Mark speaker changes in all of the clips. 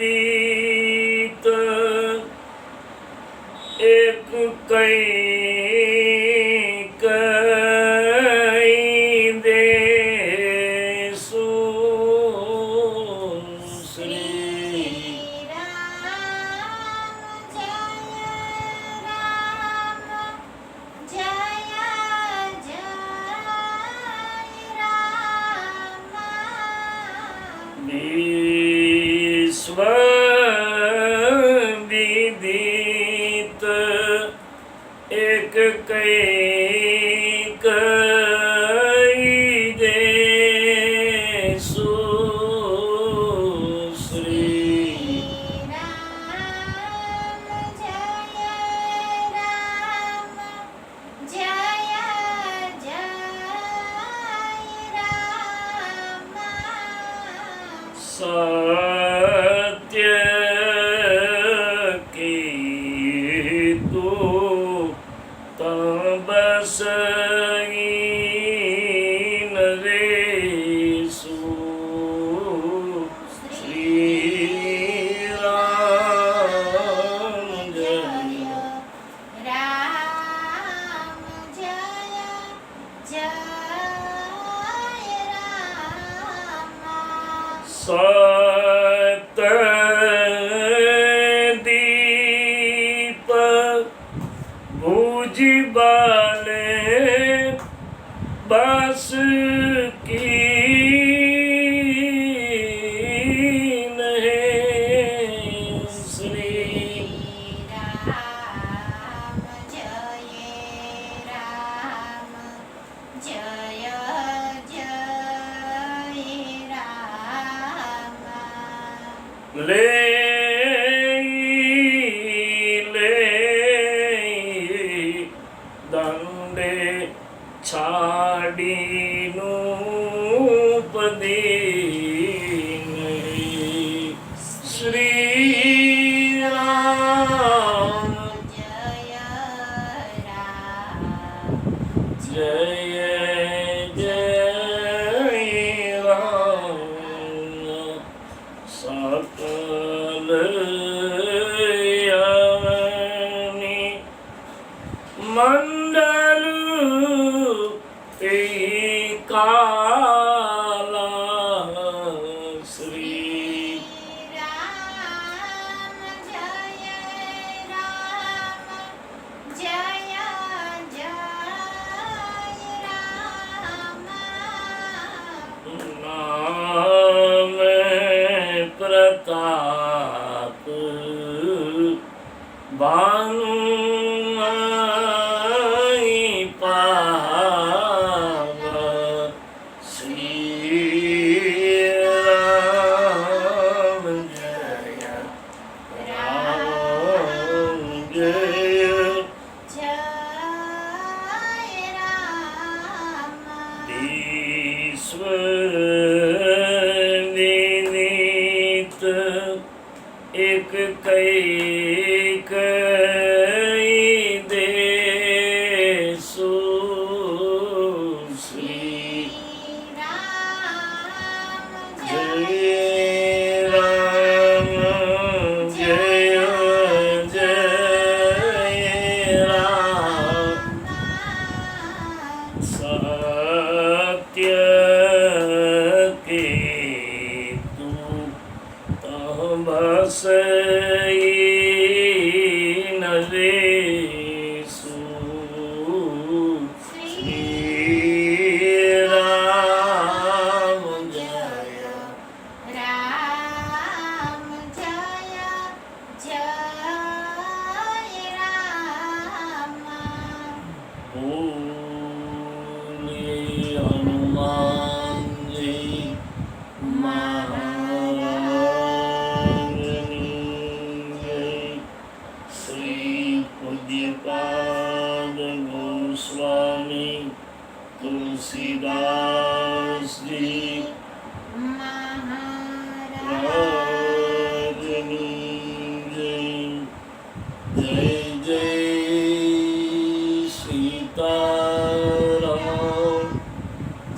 Speaker 1: ईश्वरदीदित एक कई देसु श्री विश्वविदित एक कई देसु श्री सत्य की तू तबसई नरेशु श्री राम जय
Speaker 2: राम जय जय राम
Speaker 1: सतदीप भुज बाले बस की नहीं श्री
Speaker 2: राम जय राम जय जय राम
Speaker 1: ले दंडे छाड़ीनु पदीन श्री राम
Speaker 2: जय राम
Speaker 1: जय जय राम सकल यानी मंडल काला श्री
Speaker 2: राम जय राम जय जय राम
Speaker 1: नाम प्रताप भानु पाव श्री राम जय राम जय
Speaker 2: जय राम
Speaker 1: ईश्वर विनीत एक कई देसु श्री
Speaker 2: राम
Speaker 1: जय राम जय जय राम सत्य के तू तब बसई नरेशु તુલસીદાસજી રાજની જય. જય જય સીતારામ.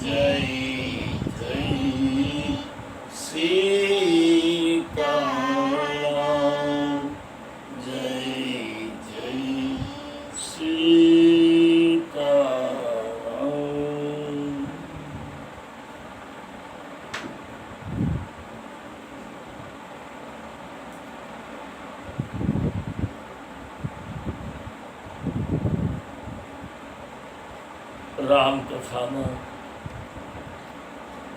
Speaker 1: જય જય સીતારામ. જય જય સીતારામ. રામકથામાં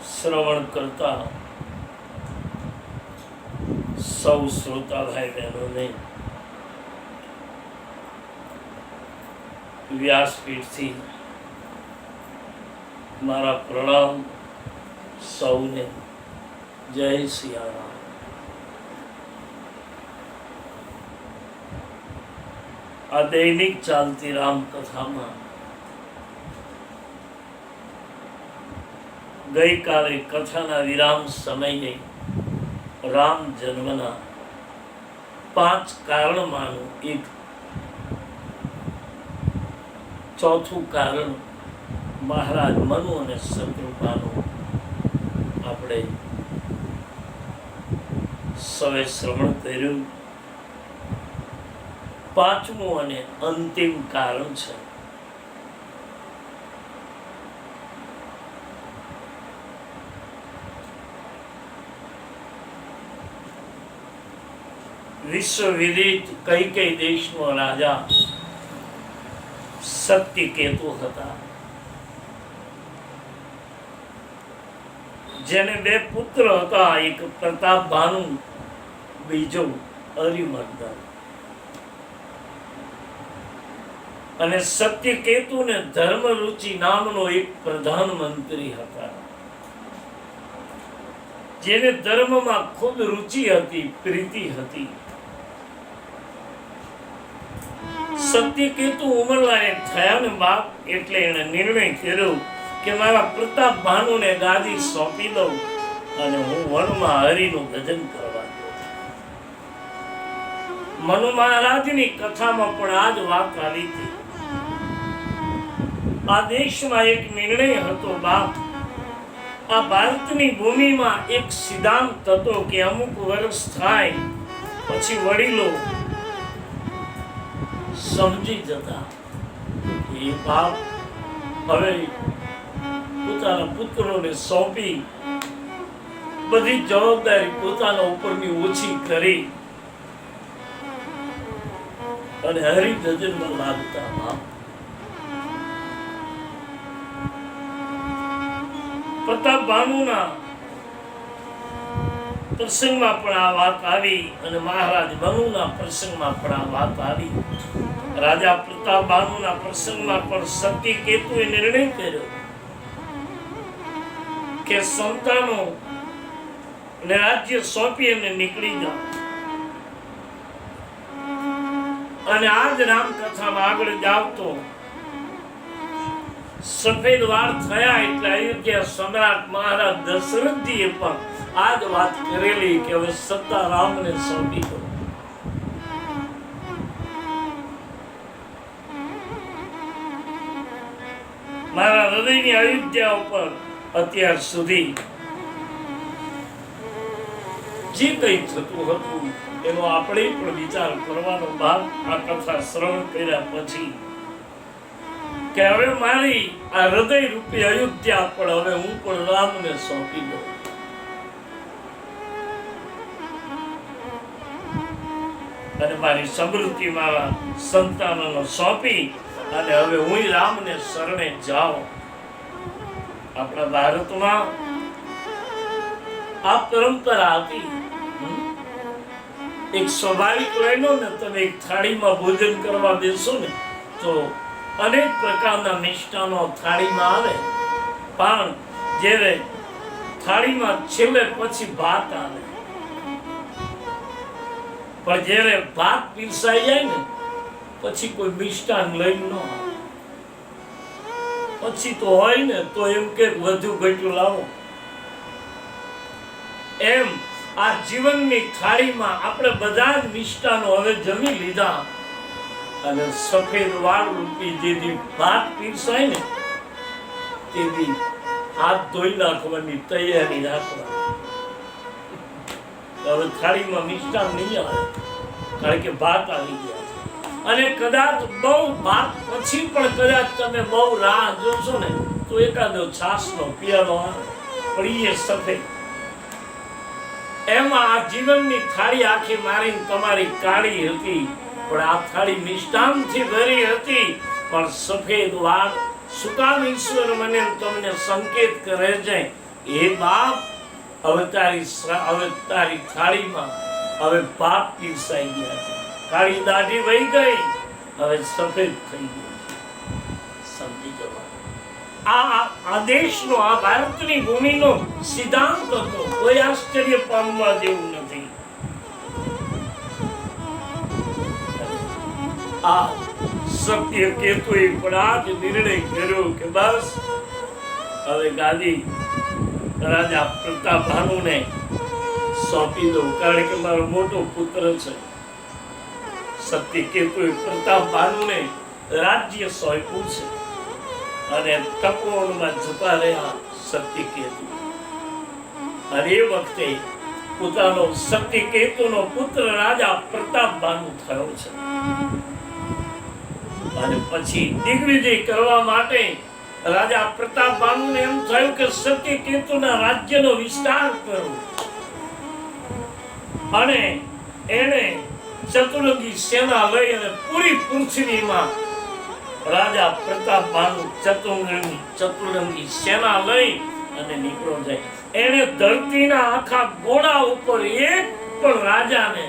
Speaker 1: શ્રવણ કરતા સૌ શ્રોતા ભાઈ બહેનોને વ્યાસપીઠથી મારા પ્રણામ. સૌને જય સિયારામ. આ દૈનિક ચાલતી રામકથામાં ગઈકાલે કથાના વિરામ સમયે રામ જન્મના 5 કારણમાંનું એક ચોથું કારણ મહારાજ મનુ અને શત્રુપાનું આપણે સૌએ શ્રવણ કર્યું. 5મું અને અંતિમ કારણ છે વિશ્વ વિદિત કઈ દેશનો રાજા સત્યકેતુ હતા, જેને 2 પુત્ર હતા. એક પ્રતાપ ભાનુ, બીજો અરિમર્દન. અને સત્યકેતુ ને ધર્મરુચિ નામનો એક પ્રધાનમંત્રી હતા, જેને ધર્મમાં ખૂબ રુચિ હતી, પ્રીતિ હતી. સત્યકેતુ ઉંમરલાયક થયા ને બાપ એટલે એને નિર્ણય કર્યો કે મારા પ્રતાપ ભાનુને ગાદી સોંપી દઉં અને હું વનમાં હરિનું ભજન કરવા દઉં. મનુ મહારાજની કથામાં પણ આ જ વાત આવી હતી. આ દેશમાં એક નિર્ણય હતો બાપ. આ ભારતની ભૂમિમાં એક સિદ્ધાંત હતો કે અમુક વર્ષ થાય પછી વડીલો સમજી જતા એ બાપ હવે પોતાના પુત્રોને સોંપી બધી જવાબદારી પોતાના ઉપરની ઓછી કરી અને હરિભજનમાં લાગતા બાપ. પ્રતાપ ભાનુના પ્રસંગમાં પણ આ વાત આવી અને મહારાજ મનુના પ્રસંગમાં પણ આ વાત આવી. રાજા પ્રતાપ ભાનુના પ્રસંગમાં પણ સત્યકેતુએ નિર્ણય કર્યો કે સંતાનો ને રાજ્ય સોંપી એમને નીકળી જાઓ. અને આ જ રામકથામાં આગળ જાવ તો સફેદ વાળ થયા એટલે અયોધ્યા સમ્રાટ મહારાજ દશરથજીએ પણ આ જ વાત કરેલી કે હવે સત્તા રામને સોંપી દો. મારા હૃદયની અયોધ્યા ઉપર અત્યાર સુધી જે કંઈ થતું હતું એનો આપણે પણ વિચાર કરવાનો ભાગ આ કથા શ્રવણ કર્યા પછી કે હવે મારી આ હૃદય રૂપી અયોધ્યા પણ હવે હું પણ રામને સોંપી દઉં. અને મારી સમૃદ્ધિ મારા સંતાનોને સોંપી અને હવે હું રામને શરણે જાઉં. આપણા ભારતમાં આ પરંપરા હતી. એક સ્વાભાવિક લઈને ને તમે એક થાળીમાં ભોજન કરવા બેસો ને તો અનેક પ્રકારના મિષ્ટાનો થાળીમાં આવે, પણ જ્યારે થાળીમાં છેલ્લે પછી ભાત આવે, પણ જ્યારે ભાત પીરસાઈ જાય ને પછી કોઈ મિષ્ટાન લઈને ન આવે. પછી તો હોય ને તો એમ કે વધુ ઘટ્યું લાવો. એમ આ જીવનની થાળીમાં આપણે બધા જ મિષ્ટાનો હવે જમી લીધા અને સફેદ વાળ રૂપી જેથી ભાત પીરસાય ને તેથી હાથ ધોઈ નાખવાની તૈયારી રાખવા. હવે થાળીમાં મિષ્ટાન નહીં આવે કારણ કે ભાત આવી ગયા છે. અને કદાચ બહુ ભાત પછી પણ કદાચ તમે બહુ રાહ જોશો ને તો એકાદો છાશનો પિયાલો આવે પણ એ સફેદ. એમાં આ જીવનની થાળી આખી મારી તમારી કાળી હતી પણ આ થાળી મિષ્ટાનથી ભરી હતી પણ સફેદ વાળ. શું કામ ઈશ્વર મને તમને સંકેત કરે છે એ બાપ હવે તારી થાળીમાં હવે પાપ પીરસાઈ ગયા છે. કાળી દાઢી વહી ગઈ હવે સફેદ થઈ ગઈ છે. સમજી જવા આ આદેશનો આ ભારતની ભૂમિનો સિદ્ધાંત હતો. કોઈ આશ્ચર્ય પામવા જેવું નથી. આ સત્ય કેતુએ પણ આ જ નિર્ણય કર્યો કે બસ હવે ગાદી રાજા પ્રતાપભાનુને સોંપી દઉં કારણ કે મારો મોટો પુત્ર છે. સત્ય કેતુએ પ્રતાપભાનુને રાજ્ય સોંપ્યું છે અને તપોવનમાં જતા રહ્યા સત્ય કેતુ. અને એ વખતે પોતાનો સત્ય કેતુનો પુત્ર રાજા પ્રતાપભાનુ થયો છે. અને પછી દિગ્વિજય કરવા માટે રાજા પ્રતાપભાનુને એમ થયું કે સત્ય કેતુના રાજ્યનો વિસ્તાર કરો. અને એને ચતુરંગી સેના લઈ અને પૂરી પૃથ્વીમાં રાજા પ્રતાપભાનુ ચતુરંગી સેના લઈ અને નીકળો જાય. એને ધરતીના આખા ગોળા ઉપર એક પણ રાજાને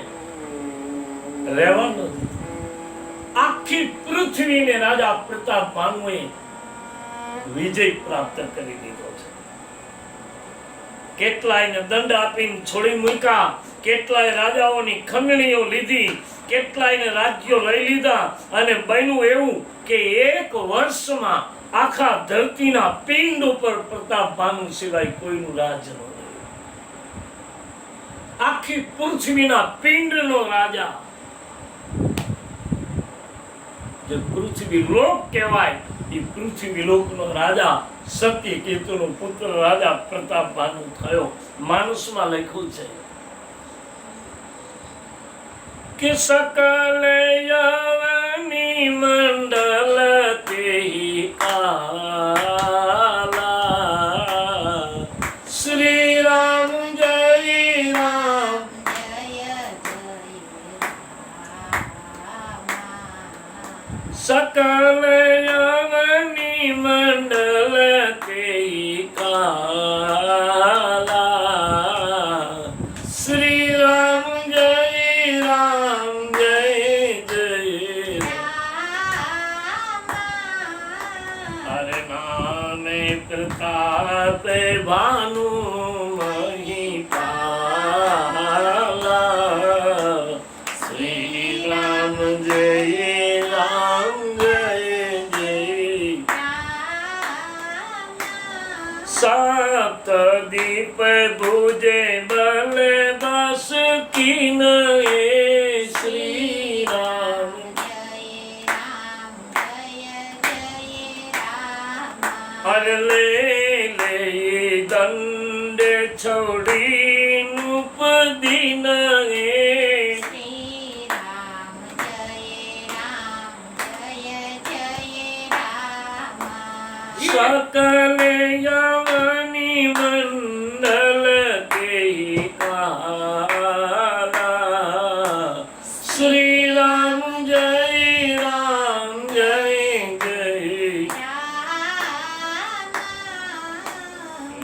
Speaker 1: રહેવા નથી. આખી પૃથ્વીને રાજા પ્રતાપભાનુએ વિજય પ્રાપ્ત કરી દીધો છે. કેટલાયને દંડ આપીને છોડી મૂક્યા, કેટલાય રાજાઓની ખંડણીઓ લીધી, કેટલાયને રાજ્યો લઈ લીધા અને બન્યું એવું કે એક વર્ષમાં આખા ધરતીના પિંડ ઉપર પ્રતાપભાનુ સિવાય કોઈનું રાજ ન રહ્યું. આખી પૃથ્વીના પિંડનો રાજા, જે પૃથ્વી લોક કહેવાય એ પૃથ્વી લોકનો રાજા સત્ય કેતુનો પુત્ર રાજા પ્રતાપભાનુ થયો. માનસમાં લખ્યું છે કે સકલ યવની મંડલ તેહી આલા શ્રી રામ જય રામ सकल यवनी मंडल तेई काला श्री राम जय जय हरे नामे प्रताप भानु महिपाला श्री राम जय सात दीप भुजे बल बस कीन श्री राम हर ले दंड छोड़ी नुप दीन सकल यवनी मंडल तेई काला श्री राम जय जय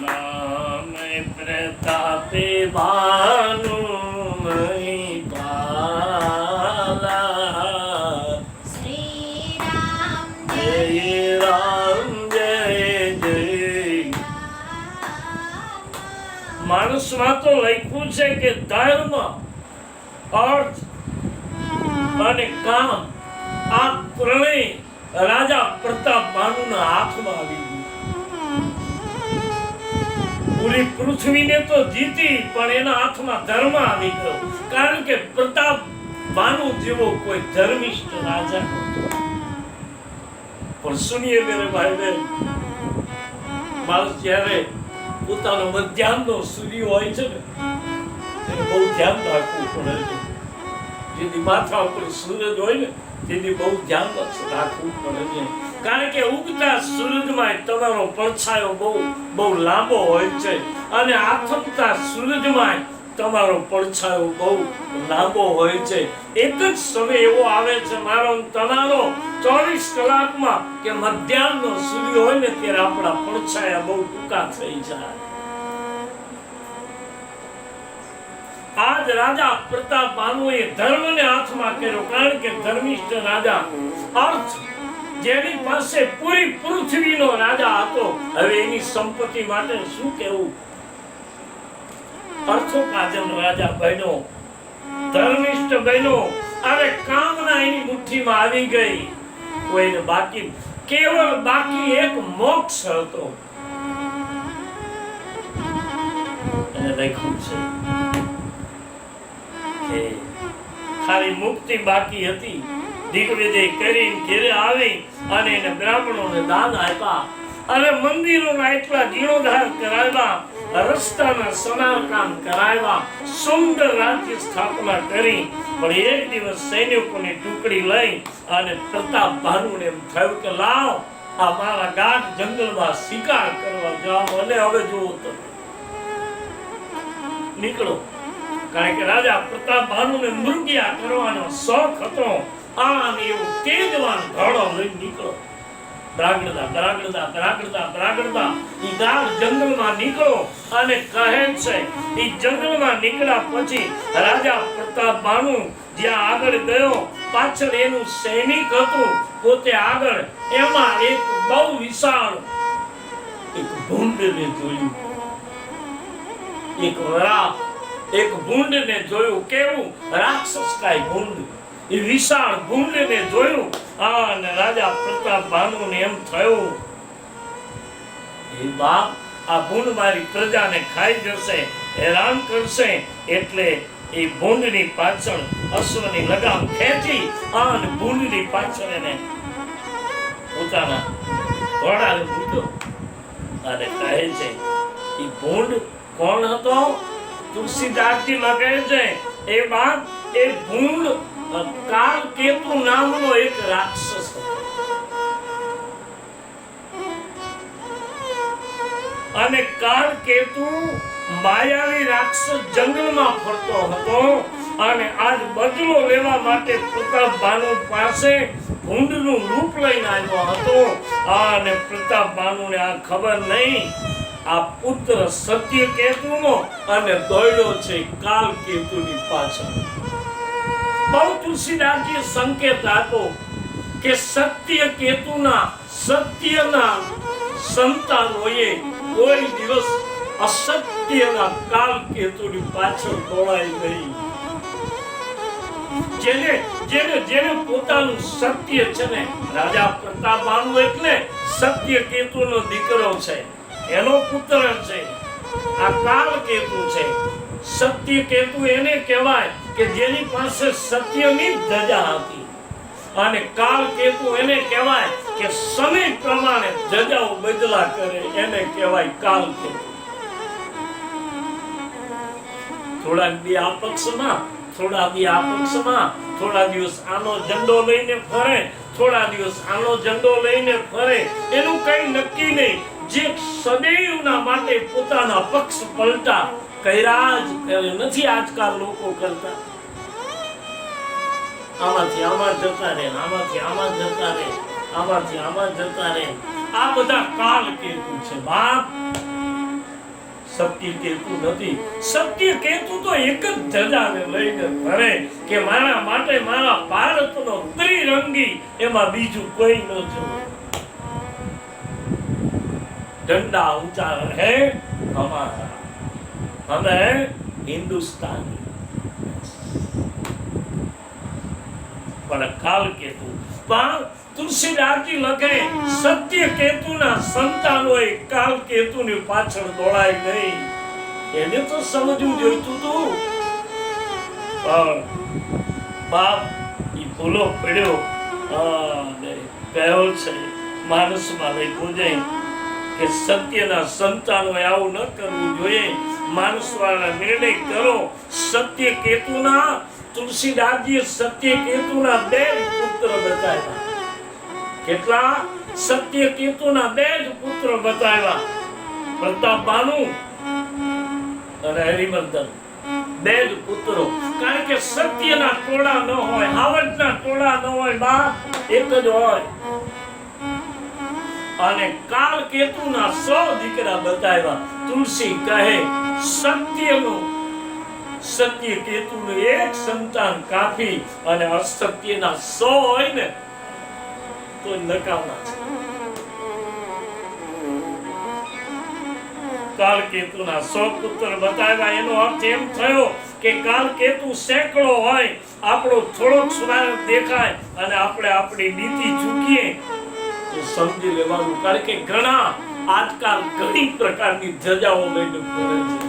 Speaker 1: नाम प्रतापे भानु महिपाला श्री राम जय માણસમાં તો લખ્યું છે કે ધર્મ, અર્થ અને કામ આ ત્રણેય રાજા પ્રતાપ બાનુના હાથમાં આવી ગયું. પૂરી પૃથ્વીને તો જીતી, પણ એના હાથમાં ધર્મ આવી ગયો. કારણ કે પ્રતાપ બાનુ જેવો કોઈ ધર્મિષ્ઠ રાજા નહોતો. પણ સુનિએ મેરે ભાઈ બહેન, માણસ જ્યારે પોતાનો મધ્યાહનનો સૂર્ય હોય છે ને, તેને બહુ ધ્યાન રાખવું પડે છે. જેથી માથા ઉપર સૂરજ હોય ને, તેની બહુ ધ્યાન રાખવું પડે છે. કારણ કે ઉગતા સૂરજમાં તમારો પડછાયો બહુ લાંબો હોય છે, અને આથમતા સૂરજમાં તમારો પડછાયો બહુ લાંબો હોય છે. એક જ સમય એવો આવે છે મારો તમારો 24 કલાકમાં કે મધ્યાહનનો સૂર્ય હોય ને ત્યારે આપણા પડછાયા બહુ ટૂંકા થઈ જાય. આજ રાજા પ્રતાપ બાનુએ ધર્મને હાથમાં કર્યો. કારણ કે ધર્મિષ્ઠ રાજા, અર્થ જેની પાસે પૂરી પૃથ્વીનો રાજા હતો, હવે એની સંપત્તિ માટે શું કહેવું? અર્થોપાર્જન રાજા બન્યો, ધર્મિષ્ઠ બન્યો. હવે કામના એની મુઠ્ઠીમાં આવી ગઈ. કોઈને બાકી, કેવળ બાકી એક મોક્ષ હતો. એને લખ્યું છે કે ખાલી મુક્તિ બાકી હતી. દિગ્વિજય કરીને ઘેરે આવી અને એને બ્રાહ્મણોને દાન આપ્યા, અને મંદિરોના એટલા જીર્ણોદ્ધાર કરાવ્યા, રસ્તાના સમારકામ કરાવ્યા, સુંદર રાજ્ય સ્થાપના કરી. પણ એક દિવસ સૈનિકોની ટુકડી લઈ અને પ્રતાપ બાનુને એમ થયું કે લાવ આ મારા ગાઢ જંગલમાં શિકાર કરવા જાઓ, અને હવે જુઓ તો નીકળો. કારણ કે રાજા પ્રતાપ બાનુને મૃગ્યા કરવાનો શોખ હતો. આમ એવું તેજવાન ઘોડો લઈ નીકળો. બરાગડતા ઈ ગાઢ જંગલમાં નીકળો. અને કહે છે ઈ જંગલમાં નીકળ્યા પછી રાજા પ્રતાપ બાનુ જ્યાં આગળ ગયો, પાછળ એનું સૈનિક હતું, પોતે આગળ. એમાં એક બહુ વિશાળ એક ભૂંડને જોયું. એક ભૂંડને જોયું. કેવું રાક્ષસ કાય ભૂંડ, એ વિશાળ ભૂંડને જોયું. અને રાજા પ્રતાપ બાનુને એમ થયું, એ બાપ, આ ભૂંડ મારી પ્રજાને ખાઈ જશે, હેરાન કરશે. એટલે એ ભૂંડની પાછળ અશ્વની લગામ ખેંચી અને ભૂંડની પાછળ એને પોતાના ઘોડાને મૂક્યો. અને કહે છે એ ભૂંડ કોણ હતો? તુલસીદાસજી લખે છે એ બાપ, એ ભૂંડ કાળકેતુ નામનો એક રાક્ષસ હતો. અને કાળકેતુ માયાવી રાક્ષસ જંગલમાં ફરતો હતો. અને આજ બદલો લેવા માટે પ્રતાપ બાનુ પાસે ભૂંડનું રૂપ લઈને આવ્યો હતો. અને પ્રતાપ બાનુને આ ખબર નહીં, આ પુત્ર સત્યકેતુનો, અને દોડ્યો છે કાળકેતુની પાછળ. બહુ તુલસીદાસજીએ સંકેત આપ્યો કે સત્યના સંતાનોએ કોઈ દિવસ અસત્યના કાળકેતુની પાછળ દોડાય નહીં. જેને પોતાનું સત્ય છે ને, રાજા પ્રતાપ બાનુ એટલે સત્યકેતુનો દીકરો છે, એનો પુત્ર છે. આ કાળકેતુ છે. સત્યકેતુ એને કહેવાય કે જેની પાસે સત્યની ધજા હતી. અને કાળકેતુ એને કહેવાય કે સમય પ્રમાણે ધજાઓ બદલા કરે, એને કહેવાય કાળકેતુ. થોડા દી આ પક્ષમાં, થોડા દી આ પક્ષમાં, થોડા દિવસ આનો ઝંડો લઈને ફરે, થોડા દિવસ આનો ઝંડો લઈને ફરે. એનું કઈ નક્કી નહીં. જે સદૈવના માટે પોતાના પક્ષ પલટા કર્યા જ કરે. નથી આજકાલ લોકો કરતા. આમાંથી આમાં જતા રહે, આમાંથી આમાં જતા રહે, આમાંથી આમાં જતા રહે. આ બધા કાળકેતુ છે બાપ. સત્યકેતુ નથી. સત્યકેતુ તો એક જ ધજાને લઈને ફરે કે મારા માટે મારા ભારતનો ત્રિરંગી, એમાં બીજું કોઈ ન જોવે. डंडा ऊंचा रहे हमारा, हमें हिंदुस्तानी. પણ કાળકેતુ પણ તુલસીદાસજી લખે સત્ય કેતુના સંતાનોએ કાલ કેતુની પાછળ દોડાય નહીં. એને તો સમજવું જોઈતું હતું. પણ બાપ ઈ ભૂલો પડ્યો અને કહ્યો છે માનસમાં લખ્યું છે કે સત્યના સંતાનોએ આવું ન કરવું જોઈએ. માનસવાળા નિર્ણય કરો. સત્ય કેતુના તુલસીદાસજીએ સત્ય કેતુના 2 પુત્ર બતાવ્યા. કેટલા? સત્ય કેતુના 2 પુત્ર બતાવ્યા. પ્રતાપ બાનુ અને હરિમંદન, 2 પુત્રો. કારણ કે સત્યના ટોળા ન હોય, હાવજના ટોળા ન હોય, બાપ એક જ હોય. અને કાલ કેતુના 100 દીકરા બતાવ્યા. તુલસી કહે સત્ય કેતુનું 1 સંતાન કાફી અને અસત્યના 100 હોય ને તો નકામા છે. કાલ કેતુના 100 પુત્ર બતાવ્યા. એનો અર્થ એમ થયો કે કાલ કેતુ સેંકડો હોય, આપણો થોડોક સુધાર દેખાય અને આપણે આપણી નીતિ ચૂકીએ તો સમજી લેવાનું. કારણ કે ઘણા આજકાલ ઘણી પ્રકારની ધજાઓ લઈને ફરે છે.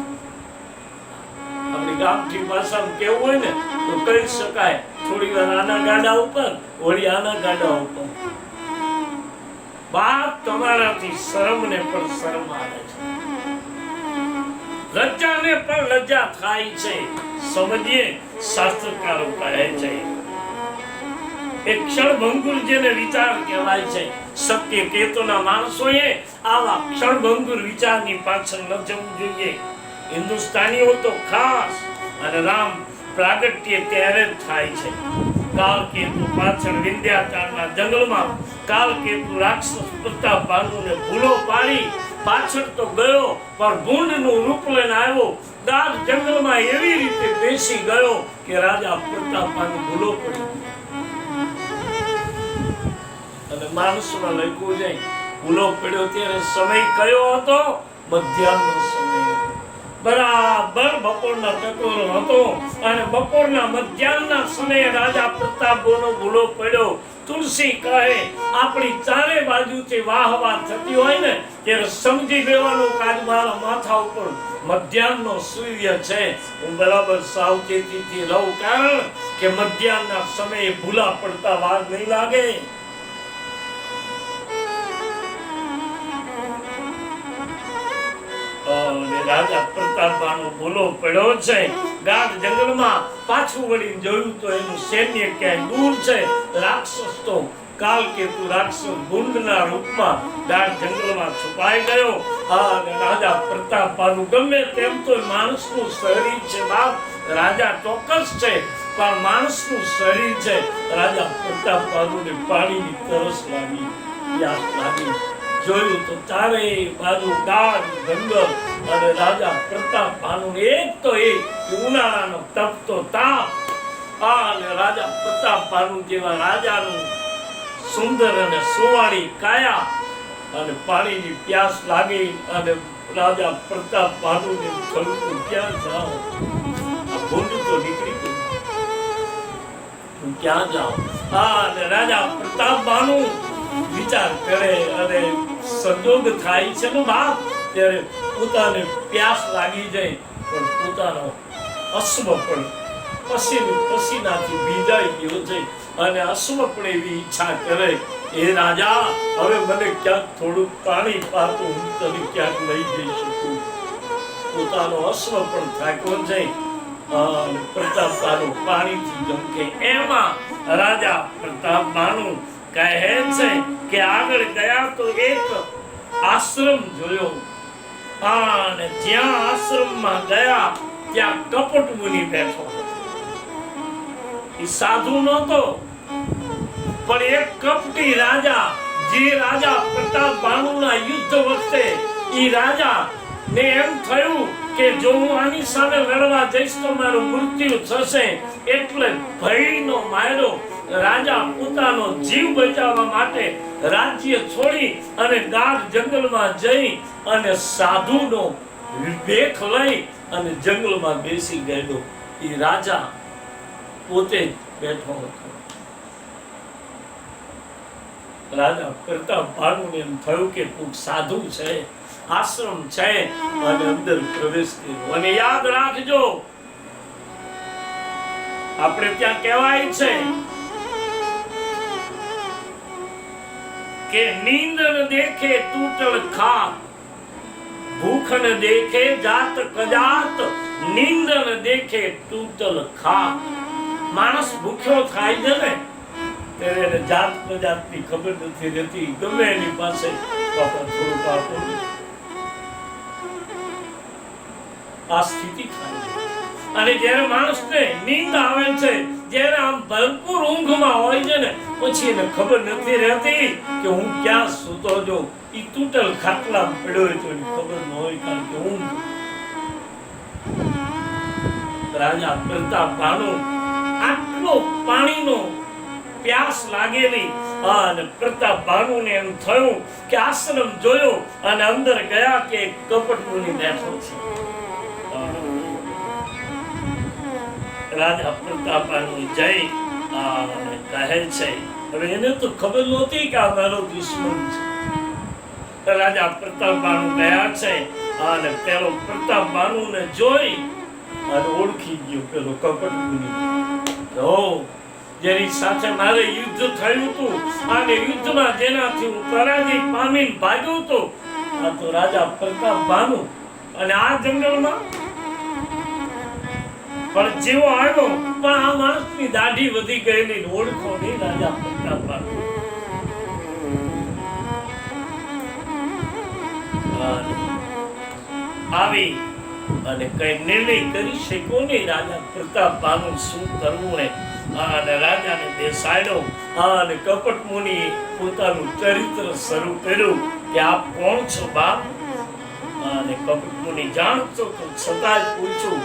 Speaker 1: આપણી ગામઠી ભાષામાં કેવું હોય ને તો કહી શકાય થોડી વાર આના ગાડા ઉપર, વળી આના ગાડા ઉપર. બાપ તમારાથી શરમને પણ શરમ આવે છે, લજ્જાને પણ લજ્જા થાય છે. સમજીએ શાસ્ત્રકારો કહે છે એક ક્ષણભંગુર જેને વિચાર કહેવાય છે. સત્ય કેતુના માણસોએ આવા ક્ષણભંગુર વિચારની પાછળ ન જવું જોઈએ. હિન્દુસ્તાનીઓ તો ખાસ અને રામ પ્રાગટ્ય ત્યારે જ થાય છે. કાલકેતુ પાછળ વિંધ્યાચળના જંગલમાં કાલકેતુ રાક્ષસ પ્રતાપ બાનુને ભૂલો પાડી પાછળ તો ગયો, પણ ભૂંડનું રૂપ લઈને આવ્યો. ગાઢ જંગલમાં એવી રીતે બેસી ગયો કે રાજા પ્રતાપ બાનુ ભૂલો પડી. અને માણસમાં લખ્યું છે ભૂલો પડ્યો ત્યારે સમય કયો હતો? મધ્યાહ્નનો સમય. બરાબર બપોરના ટકોરો હતો અને બપોરના મધ્યાહ્નના સમયે રાજા પ્રતાપનો ભૂલો પડ્યો. તુલસી કહે આપણી ચારે બાજુથી વાહ થતી હોય ને ત્યારે સમજી લેવાનું કાજ મારા માથા ઉપર મધ્યાહ્નનો સૂર્ય છે. હું બરાબર સાવચેતીથી રહું, કારણ કે મધ્યાહ્નના સમયે ભૂલા પડતા વાર નહીં લાગે. રાજા પ્રતાપનો ભૂલો પડ્યો છે. ગાઢ જંગલમાં પાછું વળીને જોયું તો એનું સૈન્ય ક્યાંય દૂર છે. રાક્ષસ તો કાલકેતુ રાક્ષસ ભૂંડના રૂપમાં ગાઢ જંગલમાં છુપાઈ ગયો. અને રાજા પ્રતાપનું ગમે તેમ તો માણસનું શરીર છે બાપ, રાજા ચોક્કસ છે પણ માણસનું શરીર છે. રાજા પ્રતાપને પાણીની તરસ લાગી, પ્યાસ લાગી. જોયું તો ચારે બાજુ ગાઢ જંગલ અને રાજા પ્રતાપનું એક તો એક ઉનાળાનો તપતો તાપ. અને રાજા પ્રતાપનું જેવા રાજાનું સુંદર અને સુવાળી કાયા અને પાણીની પ્યાસ લાગી. અને રાજા પ્રતાપનું થયું ક્યાં જાઓ? આ ભૂંડ તો નીકળી ગયું, હું ક્યાં જાઉં? અને રાજા પ્રતાપનું વિચાર કરે અને સંજોગ થાય છે ને બાપ, ત્યારે પોતાને પ્યાસ લાગી જાય પણ પોતાનો અશ્વ પણ પસીનાથી ભીંજાઈ ગયો છે. અને અશ્વ પણ એવી ઈચ્છા કરે, એ રાજા હવે મને ક્યાંક થોડું પાણી પાતો, હું તને ક્યાંક લઈ જઈ શકું. પોતાનો અશ્વ પણ થાક્યો છે અને પ્રતાપનું પાણીથી જમકે. એમાં રાજા પ્રતાપનું કહે છે કે આગળ ગયા તો એક આશ્રમ જોયો. અને જ્યાં આશ્રમમાં ગયા ત્યાં કપટ મુનિ બેઠો હતો. એ સાધુ નહોતો પણ એક કપટી રાજા, જે રાજા પ્રતાપના યુદ્ધ વખતે એ રાજા ને એમ થયું કે જો હું આની સામે લડવા જઈશ તો મારું મૃત્યુ થશે. એટલે ભયનો માર્યો રાજા પોતાનો જીવ બચાવવા માટે રાજ્ય છોડી અને ગાઢ જંગલમાં જઈ અને સાધુનો વેખ લઈ અને જંગલમાં બેસી ગયો. એ રાજા પોતે બેઠો હતો. રાજા પ્રતાપ ભાનુને એમ થયું કે કોઈક સાધુ છે, આશ્રમ છે, અને અંદર પ્રવેશ કર્યો. અને યાદ રાખજો, આપણે ત્યાં કહેવાય છે કે નીંદ ન દેખે તૂટલ ખાટ, ભૂખ ન દેખે જાત કજાત, નીંદ ન દેખે તૂટલ ખાટ. માણસ ભૂખ્યો થાય છે ને ત્યારે એને જાત પ્રજાતની ખબર નથી રહેતી. ગમે એની પાસે બાપા થોડુંક આપો, આ સ્થિતિ થાય છે. અને જ્યારે માણસને નીંદ આવે છે, જ્યારે આમ ભરપૂર ઊંઘમાં હોય છે ને, પછી એને ખબર નથી રહેતી કે હું ક્યાં સૂતો છું. ઈ તૂટલ ખાટલા પડ્યો હોય તો એની ખબર ન હોય, કારણ કે ઊંઘ. રાજા પ્રતાપ ભાનુ આટલો પાણીનો પ્યાસ લાગેલી, અને પ્રતાપ ભાનુને એમ થયું કે આશ્રમ જોયો અને અંદર ગયા કે કપટ મુનિ બેઠો છે. રાજા પ્રતાપ ભાનુ જઈ અને કહે છે, હવે એને તો ખબર નહોતી કે આ મારો દુશ્મન છે. રાજા પ્રતાપ ભાનુ ગયા છે અને પેલો પ્રતાપ ભાનુને જોઈ અને ઓળખી ગયો પેલો કપટ મુનિ. જેની સાથે મારે યુદ્ધ થયું હતું અને યુદ્ધમાં જેનાથી હું પરાજય પામીને ભાગ્યો હતો, આ તો રાજા પ્રતાપ ભાનુ. અને આ જંગલમાં પણ જેવો આવ્યો, પણ આ માણસની દાઢી વધી ગયેલી, ઓળખો નહીં રાજા પ્રતાપ ભાનુ. આવી અને કઈ નિર્ણય કરી શક્યો નહીં રાજા પ્રતાપ ભાનુ શું કરવું ને. અને રાજાને બેસાડ્યો અને કપટ મુનિ પોતાનું ચરિત્ર શરૂ કર્યું કે આપ કોણ છો બાપ. અને કપટ મુનિ જાણતો તો છતાં પૂછ્યું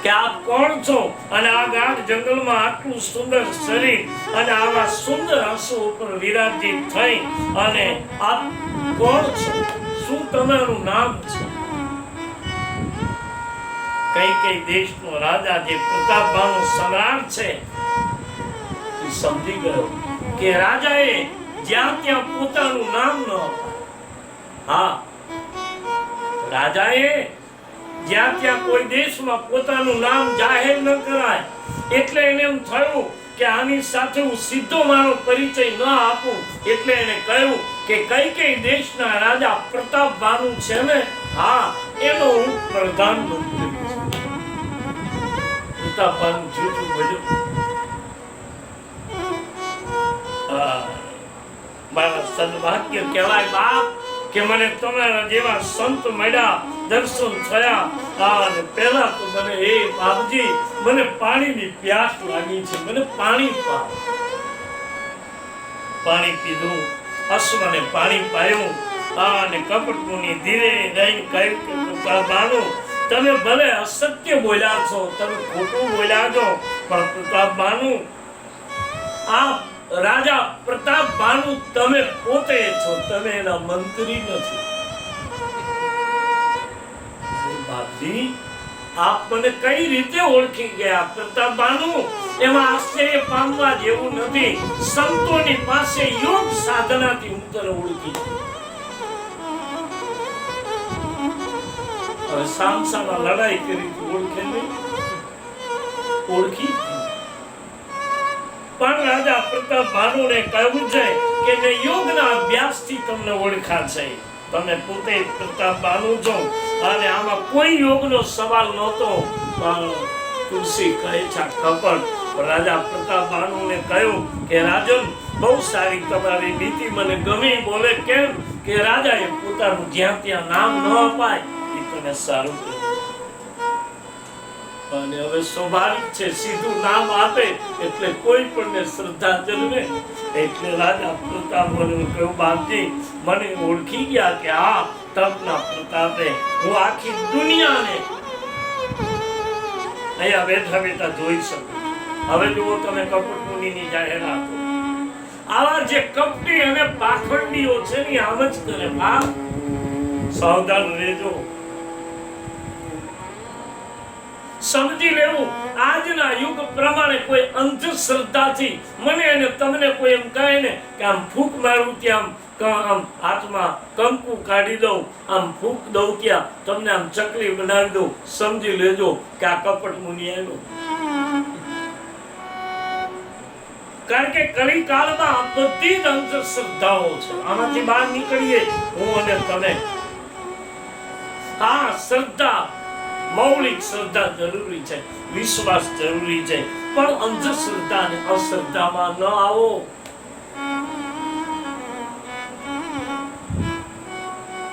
Speaker 1: કે આપ કોણ છો, અને આ ગાઢ જંગલમાં આટલું સુંદર શરીર અને આવા સુંદર આંસુ ઉપર વિરાજિત થઈ, અને આપ કોણ છો, શું તમારું નામ છે. કઈ દેશનો રાજા જે પ્રતાપ ભાનુ સમ્રાટ છે સમજી ગયો કે રાજાએ જ્યાં ત્યાં પોતાનું નામ ન અપાય. હા, રાજાએ જ્યાં ત્યાં કોઈ દેશમાં પોતાનું નામ જાહેર ન કરાય. એટલે એને એમ થયું કે આની સાથે હું સીધો મારો પરિચય ન આપું. એટલે એને કહ્યું કે કઈ દેશના રાજા પ્રતાપ ભાનુ છે ને, હા, એનો હું પ્રધાનમંત્રી છું. પ્રતાપ ભાનુ જૂઠું બોલ્યો. મારા સદભાગ્ય કહેવાય બાપ કે મને તમારા જેવા સંત મળ્યા, દર્શન થયા. અને પહેલા તો મને એ બાપજી, મને પાણીની પ્યાસ લાગી છે, મને પાણી પાવ. પાણી પીધું, અશ્વને પાણી પાયું. અને કપટ મુનિ ધીરે રહીને કહ્યું કે પ્રતાપ ભાનુ, તમે ભલે અસત્ય બોલ્યા છો, તમે ખોટું બોલ્યા છો, પણ પ્રતાપ ભાનુ, આ રાજા પ્રતાપ ભાનુ તમે પોતે છો, તમે એના મંત્રી નથી. બાપજી, આપ મને કઈ રીતે ઓળખી ગયા? પ્રતાપ ભાનુ, એમાં આશ્ચર્ય પામવા જેવું નથી. સંતોની પાસે યોગ સાધનાથી હું તને ઓળખી. હવે સામસામાં લડાઈ કરી ઓળખે નહીં, ઓળખી. પણ રાજા પ્રતાપ ભાનુને કહ્યું છે કે મેં યોગના અભ્યાસથી તમને ઓળખા છે. તમે પોતે પ્રતાપ ભાનુ છો અને આમાં કોઈ યોગનો સવાલ નહોતો. પણ તુલસી કહે છે કપટ. રાજા પ્રતાપ ભાનુને કહ્યું કે રાજન, બહુ સારી તમારી નીતિ મને ગમી. બોલે કેમ? કે રાજાએ પોતાનું જ્યાં ત્યાં નામ ન અપાય, એ તને સારું કહ્યું. અને હવે સ્વાભાવિક છે, સીધું નામ આપે એટલે કોઈ પણ શ્રદ્ધા જન્મે. એટલે રાજા પ્રતાપ ભાનુને કહ્યું, બાપજી, મને ઓળખી ગયા કે આ તપના પ્રતાપે હું આખી દુનિયાને અહીંયા બેઠા બેઠા જોઈ શકું. હવે જુઓ તમે કપટ મુનિની જાહેરાતો. આવા જે કપટી અને પાખંડીઓ છે ને આમ જ કરે. બાપ, સાવધાન રહેજો. સમજી લેવું આજના યુગ પ્રમાણે કોઈ અંધશ્રદ્ધાથી મને અને તમને કોઈ એમ કહે ને કે આમ ફૂંક મારું ત્યાં આમ હાથમાં કંકુ કાઢી દઉં, આમ ફૂંક દઉં ત્યાં તમને આમ ચકલી બનાવી દઉં, સમજી લેજો કે આ કપટ મુનિ આવ્યો. કારણ કે કળી કાળમાં આ બધી જ અંધશ્રદ્ધાઓ છે. આમાંથી બહાર નીકળીએ હું અને તમે. હા, શ્રદ્ધા, મૌલિક શ્રદ્ધા જરૂરી છે, વિશ્વાસ જરૂરી છે, પણ અંધશ્રદ્ધા અને અશ્રદ્ધામાં ન આવો.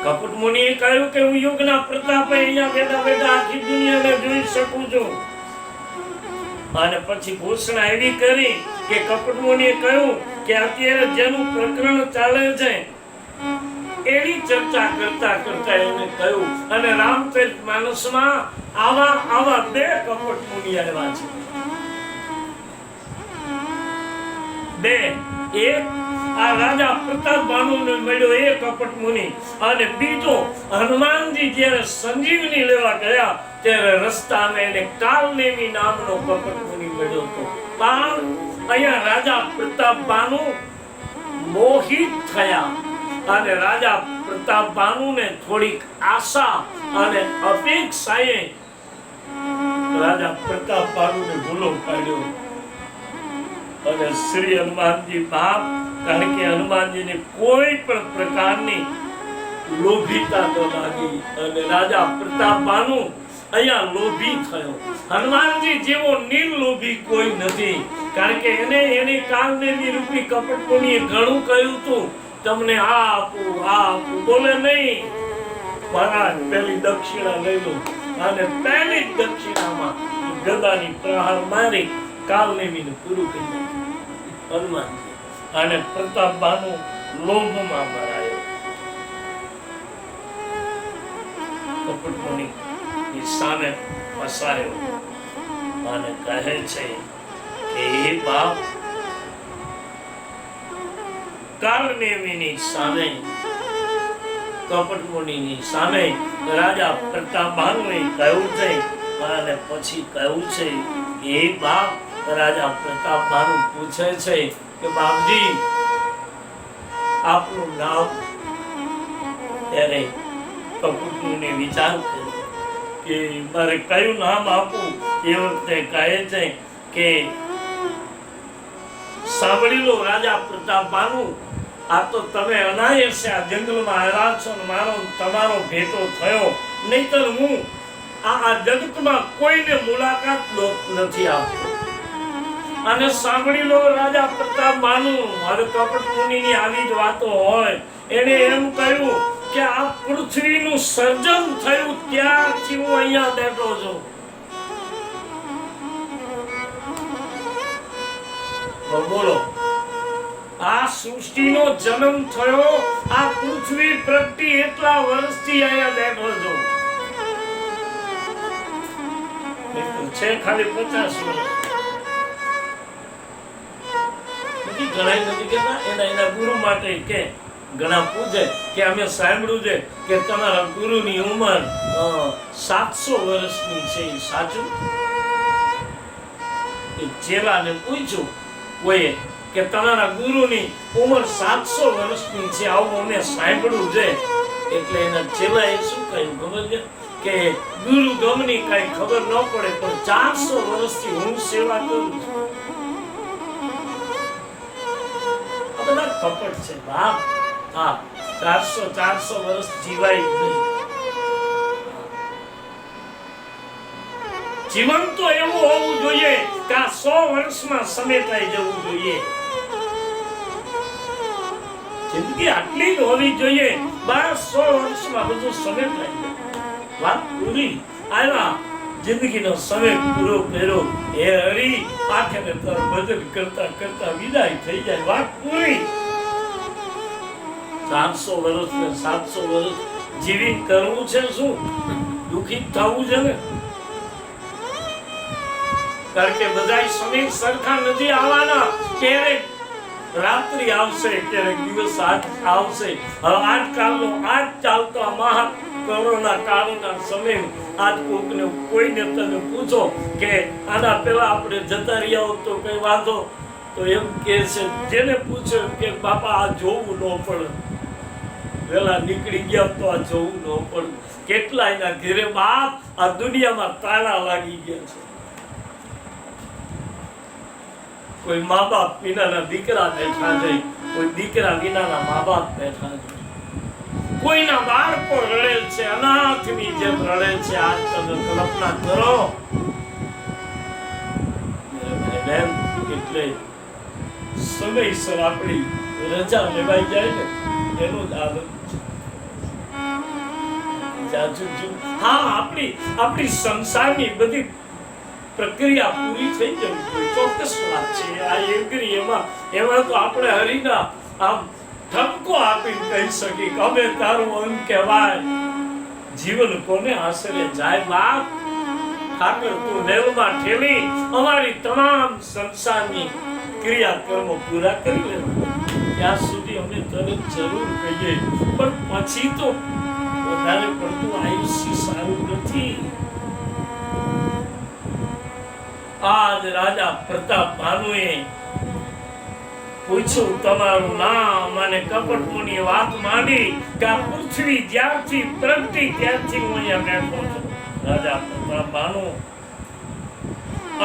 Speaker 1: કપટ મુનિએ કહ્યું કે હું યુગના પ્રતાપે અહીંયા બેઠા બેઠા આખી દુનિયાને જોઈ શકું છું. અને પછી ઘોષણા એવી કરી કે કપટ મુનિએ કહ્યું કે અત્યારે જેનું પ્રકરણ ચાલે છે એની ચર્ચા કરતા કરતા એને કહ્યું, અને રામચરિતમાનસમાં આવા બે કપટ મુનિ આવ્યા છે. બે, એક આ રાજા પ્રતાપભાનુને મળ્યો એ કપટ મુનિ, અને બીજો હનુમાનજી જ્યારે સંજીવની લેવા ગયા ત્યારે રસ્તામાં એને કાલનેમી નામનો કપટ મુનિ મળ્યો હતો. પણ અહીંયા રાજા પ્રતાપભાનુ મોહિત થયા, અને રાજા પ્રતાપભાનુને થોડીક આશા અને અપેક્ષાએ રાજા પ્રતાપભાનુને ભૂલો પાડ્યો. અને શ્રી હનુમાનજી બાપ, કારણ કે હનુમાનજીને કોઈ પણ પ્રકારની લોભીતા ન લાગી, અને રાજા પ્રતાપભાનુ અહીંયા લોભી થયો. હનુમાનજી જેવો નિર્લોભી કોઈ નથી, કારણ કે એને એની કાલનેમી રૂપી કપટ મુનિએ ઘણું કહ્યું હતું, તમને આ આપું આ આપું, બોલે નહીં. મહારાજ પહેલી દક્ષિણા લઈ લો, અને પહેલી જ દક્ષિણામાં ગદાની પ્રહાર મારી કાલનેમીને પૂરું કરી નાખ્યું હનુમાનજી. અને પ્રતાપભાનુ લોભમાં મરાયો. કપટ મુનિ સામે પસાર્યો અને કહે છે કે હે બાપ, કાલનેમીની સામે, કપટ મુનિની સામે રાજા પ્રતાપભાનુએ કહ્યું છે, અને પછી કહ્યું છે હે બાપ, રાજા પ્રતાપભાનુ પૂછે છે કે બાપજી આપનું નામ? ત્યારે કપટ મુનિએ વિચાર કર્યો કે મારે કયું નામ આપું. એ વખતે કહે છે કે સાંભળી લો રાજા પ્રતાપભાનુ, આ તો તમે અનાયાસે આ જંગલમાં આવ્યા છો ને મારો તમારો ભેટો થયો, નહીતર હું આ જગતમાં કોઈને મુલાકાત નથી આપતો. અને સાંભળી લો રાજા પ્રતાપભાનુ, હવે કપટ મુનિની આવી જ વાતો હોય. એને એમ કહ્યું કે આ પૃથ્વીનું સર્જન થયું ત્યારથી હું અહીંયા બેઠો છું. બોલો, આ સૃષ્ટિનો જન્મ થયો, આ પૃથ્વી પ્રગટી એટલા વર્ષથી અહીંયા બેઠો છું. છે ખાલી 50 વર્ષ. ઘણા નથી કેતા એના ગુરુ માટે કે ઘણા પૂછે કે અમે સાંભળ્યું છે કે તમારા ગુરુની ઉંમર 700 વર્ષની છે. સાચું? ચેલાને પૂછ્યું કોઈએ કે તમારા ગુરુની ઉંમર 700 વર્ષની છે, આવું અમે સાંભળ્યું છે. એટલે એના ચેલાએ શું કહ્યું ખબર છે કે ગુરુ ગમની કઈ ખબર ન પડે, પણ 400 વર્ષથી હું સેવા કરું છું. બધા કપટ છે બાપ. હા, 400 વર્ષ જીવાય નહીં. જીવન તો એવું હોવું જોઈએ કે આ 100 વર્ષમાં સમેટાઈ જવું જોઈએ. જિંદગી આટલી જ હોવી જોઈએ, બસ 100 વર્ષમાં બધું સમેટાઈ જાય. વાત પૂરી. આવ્યા, જિંદગીનો સમય પૂરો કર્યો, હે હરી, આખેને તાર ભજન કરતા કરતા વિદાય થઈ જાય. વાત પૂરી. 400 વર્ષ ને 700 વર્ષ જીવી કરવું છે શું? દુખી થવું છે ને? કારણ કે બધા સમય સરખા નથી આવવાના. ક્યારેક રાત્રિ આવશે ક્યારેક દિવસ આવશે. હવે આજકાલનો આજ ચાલતો આ મહા કોરોના કાળના સમય આજ કોઈને તમે પૂછો કે આના પહેલા આપણે જતા રહ્યા હોત તો કઈ વાંધો, તો એમ કે છે જેને પૂછ્યું કે બાપા આ જોવું ન પડે, વેલા નીકળી ગયા તો આ જોવું ન પડે. કેટલા એના ઘેરે બાપ આ દુનિયામાં તાળા લાગી ગયા છે. કોઈ મા બાપ વિનાના દીકરા બેઠા છે, કોઈ દીકરા વિનાના મા બાપ બેઠા છે, કોઈના બાળકો રડે છે, અનાથની જેમ રડે છે. આજ તમે કલ્પના કરો એટલે સમયસર આપણી રજા લેવાઈ જાય ને એનું જ આનંદ છે. હા, આપણી સંસારની બધી પ્રક્રિયા પૂરી થઈ જવી ચોક્કસ વાત છે. આ એગ્રી એમાં તો આપણે હરીના આમ ઠપકો આપીને કહી શકીએ કે અમે તારું અંગ કહેવાય. જીવન કોને આશરે જાય બાપ? ઠાકર તું નેવમાં ઠેલી અમારી તમામ સંસારની ક્રિયાકર્મો પૂરા કરી લેવા. ત્યાં સુધી અમે તરત જરૂર કહીએ, પણ પછી તો વધારે પડતું આયુષ્ય સારું નથી. આજ રાજા પ્રતાપ ભાનુએ પૂછ્યું તમારું નામ, અને કપટ મુનિએ વાત માંડી કે આ પૃથ્વી જ્યારથી પ્રગટી ત્યારથી હું અહીંયા બેઠો છું. રાજા પ્રતાપ ભાનુ,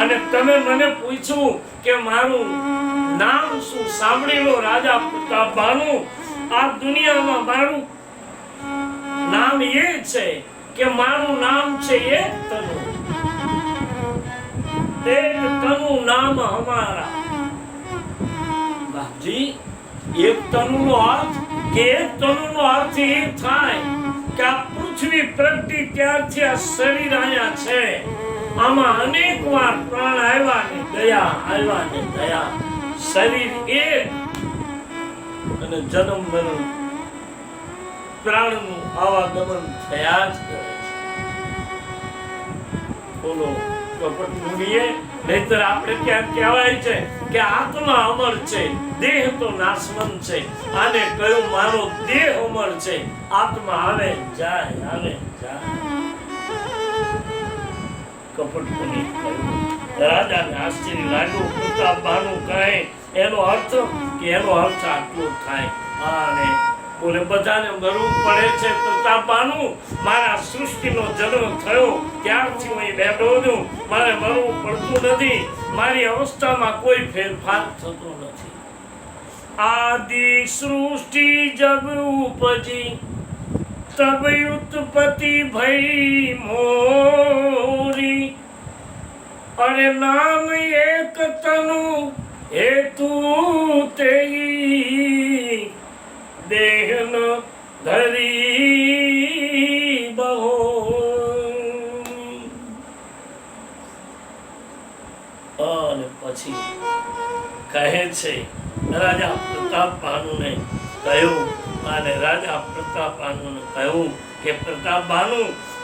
Speaker 1: અને તમે મને પૂછ્યું કે મારું નામ શું? સાંભળી લો રાજા પ્રતાપ ભાનુ, આ દુનિયામાં મારું નામ એ છે કે મારું નામ છે એક તનુ. એક તનુ નામ હમારા. બાપજી, એક તનુનો અર્થ કે એક તનુનો અર્થ એ થાય કે આ પૃથ્વી પ્રગટી ત્યારથી આ શરીર અહીંયા છે. આમાં અનેક વાર પ્રાણ આવ્યા ને દયા. શરીર એક અને જન્મ મરણ પ્રાણનું આવાગમન થયા જ કરે છે. બોલો કપટ મુનિએ, નહીતર આપણે ક્યાં કહેવાય છે કે આત્મા અમર છે, દેહ તો નાશવંત છે. આને કહ્યું મારો દેહ અમર છે, આત્મા આવે જાય. કપટ મુનિ કહ્યું. રાજાને આશ્ચર્ય લાગ્યું. પ્રતાપ ભાનુ કહે એનો અર્થ આટલો થાય. અને બોલે બધાને મરવું પડે છે પ્રતાપ ભાનુ. મારા સૃષ્ટિનો જન્મ થયો ત્યારથી હું બેઠો છું, મારે મરવું પડતું નથી. મારી અવસ્થામાં કોઈ ફેરફાર થતો નથી. આદિ સૃષ્ટિ જબ ઉપજી તબ ઉત્પત્તિ ભઈ મોરી, અને નામ એક તનુ હેતુ તેઈ દેહન ધરી બહો. અને પછી કહે છે રાજા પ્રતાપ ભાનુને કહ્યું, અને રાજા પ્રતાપ ભાનુને કહ્યું કે પ્રતાપ ભાનુ,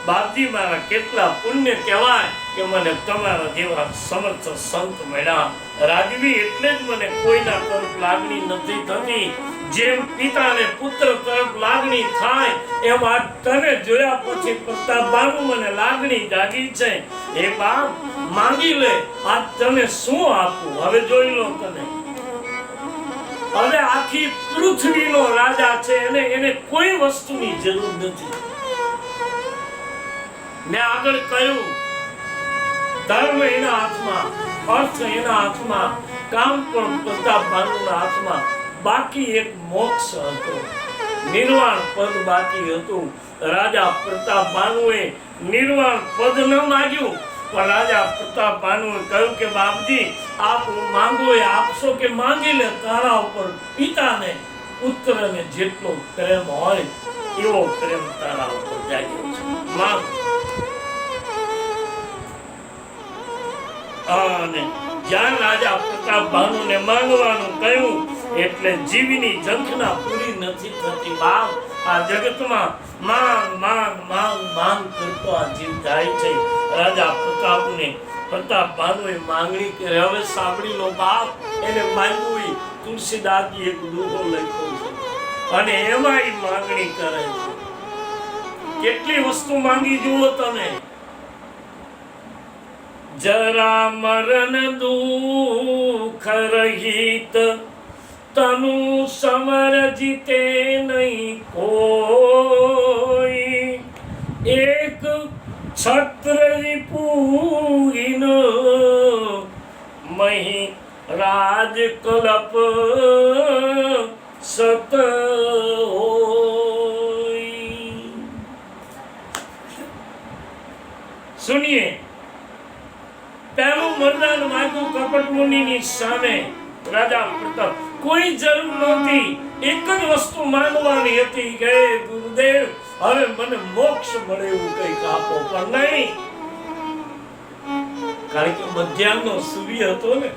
Speaker 1: બાપજી મારા કેટલા પુણ્ય કહેવાય કે મને તમારા જેવા સમર્થ સંત મળ્યા. રાજવી એટલે જ મને કોઈના તરફ લાગણી નથી થતી. જેમ પિતાને પુત્ર તરફ લાગણી થાય એમ આ તને જોયા પછી પ્રતાપ ભાનુ મને લાગણી જાગી છે. એ બાપ માંગી લે, આ તને શું આપું? હવે જોઈ લો તને. હવે આખી પૃથ્વીનો રાજા છે, એને કોઈ વસ્તુની જરૂર નથી. મેં આગળ કહ્યું ધર્મ એના હાથમાં, અર્થ એના હાથમાં, કામ પણ પ્રતાપ ભાનુના હાથમાં. બાકી એક મોક્ષ હતો, નિર્વાણ પદ બાકી હતું. રાજા પ્રતાપ ભાનુએ નિર્વાણ પદ ન માંગ્યું, પણ રાજા પ્રતાપ ભાનુએ કહ્યું કે બાપજી આપ માંગો એ આપશો કે માંગી લે. તારા ઉપર પિતાને પુત્રને જેટલો પ્રેમ હોય એવો પ્રેમ તારા ઉપર જાગ્યો છે, માંગ. અને જ્યાં રાજા પ્રતાપ ભાનુને માંગવાનું કહ્યું એટલે જીવની ઝંખના પૂરી નથી થતી. બાપ આ જગતમાં માંગ કરતો આ જીવ જાય છે. રાજા પ્રતાપ ભાનુએ માંગણી કરી. હવે સાંભળી લો બાપ, એને માંગ્યું તું તુલસીદાસજી એક દુહો લખ્યો છે અને એમાં ઈ માંગણી કરે છે. કેટલી વસ્તુ માંગી જુઓ તમે. જરા મરણ દુઃખ રહિત તનુ સમર જીતે નહીં કોઈ, એક છત્ર રિપુહીન મહી રાજ કલપ સત હોય. સુનિએ, પહેલું વરદાન માંગ્યું કપટ મુનિની સામે રાજા પ્રતાપ. કોઈ જરૂર નહોતી, એક જ વસ્તુ માંગવાની હતી કે ગુરુદેવ હવે મને મોક્ષ મળે એવું કંઈક આપો. પણ નહીં, કારણ કે મધ્યાહનો સૂર્ય હતો ને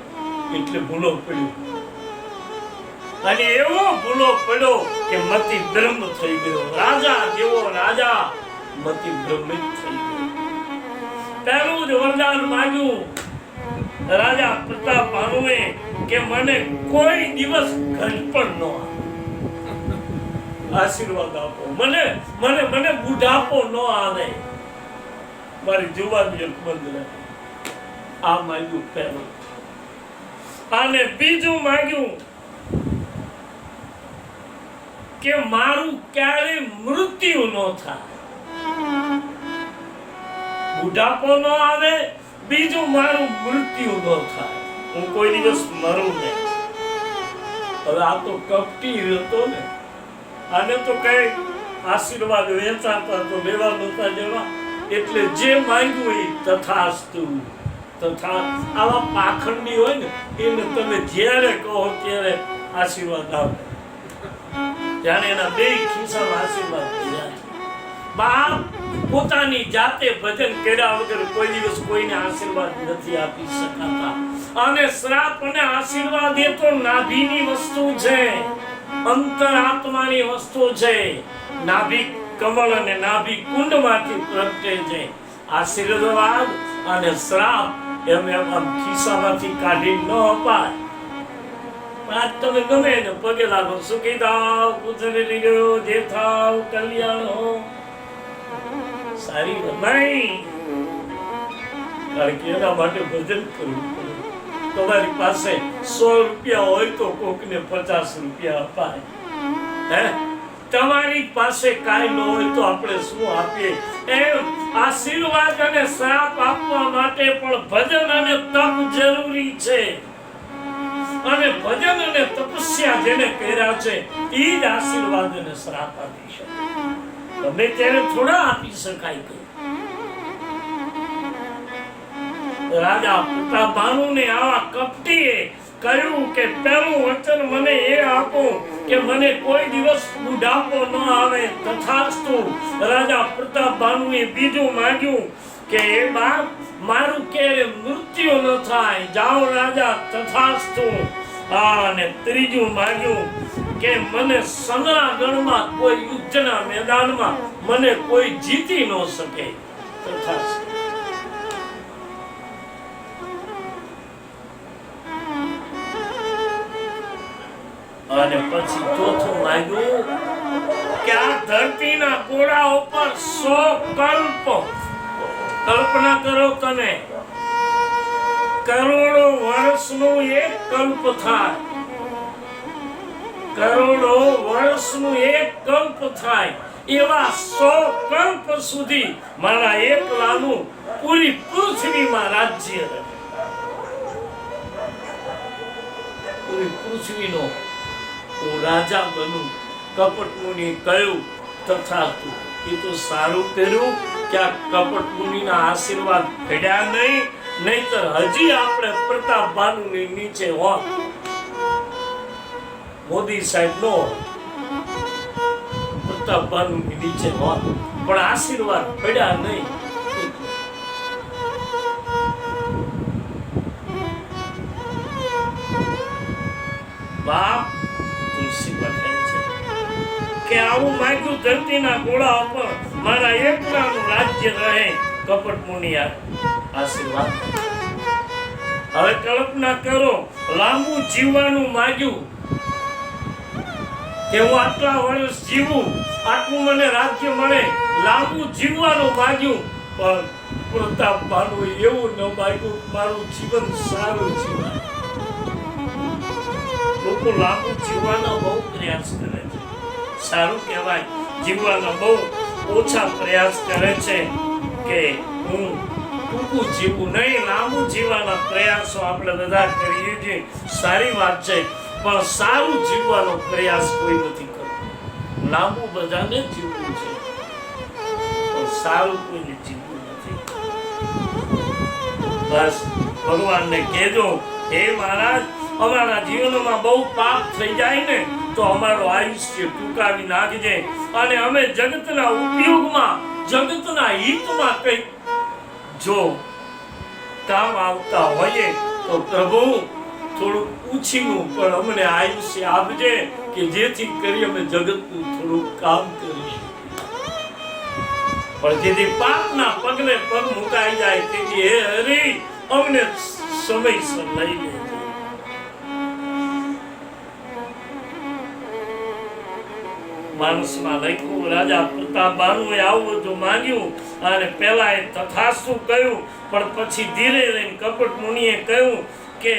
Speaker 1: એટલે ભૂલો પડ્યો, અને એવો ભૂલો પડ્યો કે મતિ બ્રહ્મ થઈ ગયો. રાજા જેવો રાજા મતિ બ્રહ્મિત થઈ ગયો. પહેલું જ વરદાન માંગ્યું રાજા પ્રતાપ ભાનુએ કે મને કોઈ દિવસ ઘટ પણ ન આવે. આશીર્વાદ આપો, મને મને મને બુઢાપો ન આવે, મારી જુવાની બંધ રહે. આ માંગ્યું પહેલું. અને બીજું માંગ્યું કે મારું ક્યારે મૃત્યુ ન થાય, બુઢાપો ન આવે. બીજું મારું મૃત્યુ ન થાય, હું કોઈ દિવસ મરું નહીં. હવે આ તો કપટી હતો ને, આને તો કઈ આશીર્વાદ વેચાતા તો લેવા નહોતા જવા, એટલે જે માંગ્યું એ તથાસ્તુ તથા. આવા પાખંડી હોય ને એને તમે જ્યારે કહો ત્યારે આશીર્વાદ આપે, જાણે એના બે ખિસ્સામાં આશીર્વાદ થઈ જાય. બાપ પોતાની જાતે ભજન કર્યા વગર કોઈ દિવસ કોઈને આશીર્વાદ નથી આપી શકાતા. અને શ્રાપ અને આશીર્વાદ એ તો નાભીની વસ્તુ છે, અંતરાત્માની વસ્તુ છે. નાભી કમળ અને નાભી કુંડમાંથી પ્રગટે છે. આશીર્વાદ અને શ્રાપ એમ આમ ખિસ્સામાંથી કાઢી ન અપાય. આજ તમે ગમે ને પગે લાગો, સુખી થાવ, કુશળી લીધો, જે થાવ કલ્યાણ હો. સારી નહીં, કારણ કે એના માટે ભજન કરવું પડે. તમારી પાસે 100 રૂપિયા હોય તો કોકને 50 રૂપિયા અપાય. હે, તમારી પાસે કાંઈ ન હોય તો આપણે શું આપીએ? એમ આશીર્વાદ અને શ્રાપ આપવા માટે પણ ભજન અને તપ જરૂરી છે. અને ભજન અને તપસ્યા જેને કર્યા છે એ જ આશીર્વાદ અને શ્રાપ આપી શકે. તમે ત્યારે થોડા આપી શકાય. કે રાજા પ્રતાપ ભાનુને આવા કપટીએ કહ્યું કે પહેલું વચન મને એ આપો કે મને કોઈ દિવસ બુઢાપો ન આવે. તથાસ્તુ. રાજા પ્રતાપ ભાનુએ બીજું માંગ્યું કે એ બાપ મારું ક્યારે મૃત્યુ ન થાય. જાઓ રાજા, તથાસ્તુ. અને ત્રીજું માંગ્યું કે મને સમરાગણમાં કોઈ યુદ્ધના મેદાનમાં મને કોઈ જીતી ન શકે. તથાસ્તુ. અને પછી ચોથું માંગ્યું કે આ ધરતીના ગોળા ઉપર 100 કલ્પ, કલ્પના કરો તમે, કરોડો વર્ષનું એક કલ્પ થાય, કરોડો વર્ષનું એક કલ્પ થાય, એવા 100 કલ્પ સુધી મારા એકલાનું પૂરી પૃથ્વીમાં રાજ્ય રહે. પૂરી પૃથ્વીનો હું રાજા બનું. કપટ મુનિ કહ્યું તથાસ્તુ. એ તો સારું કર્યું કે આ કપટ મુનિના આશીર્વાદ ઘડ્યા નહીં, નહીતર હજી આપણે પ્રતાપ ભાનુની નીચે હોત, મોદી સાહેબ નો પ્રતાપ ભાનુની નીચે હોત. પણ આશીર્વાદ ઘડ્યા નહીં. બાપ તુલસી લખે છે કે આવું માંગ્યું ધરતીના ગોળા ઉપર મારા એકલાનું રાજ્ય રહે. કપટ મુનિ આશીર્વાદ. હવે કલ્પના કરો, લાંબુ જીવવાનું માંગ્યું કે હું આટલા વર્ષ જીવું, આટલું મને રાજ્ય મળે, લાંબુ જીવવાનું માંગ્યું, પણ પ્રતાપભાનું એવું ન માંગ્યું મારું જીવન સારું જીવાય. લોકો લાંબુ જીવવાનો બહુ પ્રયાસ કરે છે, સારું કહેવાય. જીવવાનો બહુ ઓછા પ્રયાસ કરે છે કે હું ટૂંકું જીવવું નહીં, લાંબુ જીવવાના પ્રયાસો આપણે બધા કરીએ છીએ, સારી વાત છે. પણ સારું જીવવાનો પ્રયાસ કોઈ નથી કરતો. લાંબુ બધાને જીવવું છે, પણ સારું કોઈને જીવવું નથી. બસ ભગવાનને કહેજો, હે મહારાજ, અમારા જીવનમાં બહુ પાપ થઈ જાય ને તો અમારું આયુષ્ય ટૂંકાવી નાખજે, અને અમે જગતના ઉપયોગમાં, જગતના હિતમાં કંઈક જો કામ આવતા હોઈએ તો પ્રભુ થોડું ઉછીનું પણ અમને આયુષ્ય આપજે કે જેથી કરી અમે જગતનું થોડું કામ કરીએ. પણ જેથી પાપના પગલે પગ મુકાઈ જાય તેથી હે હરી અમને સમયસર લઈ લેજે. માનસમાં લખ્યું, રાજા પ્રતાપબાનુએ આવું બધું માંગ્યું અને પહેલા એ તથાસ્તુ કહ્યું, પણ પછી ધીરે રહીને કપટ મુનિએ કહ્યું કે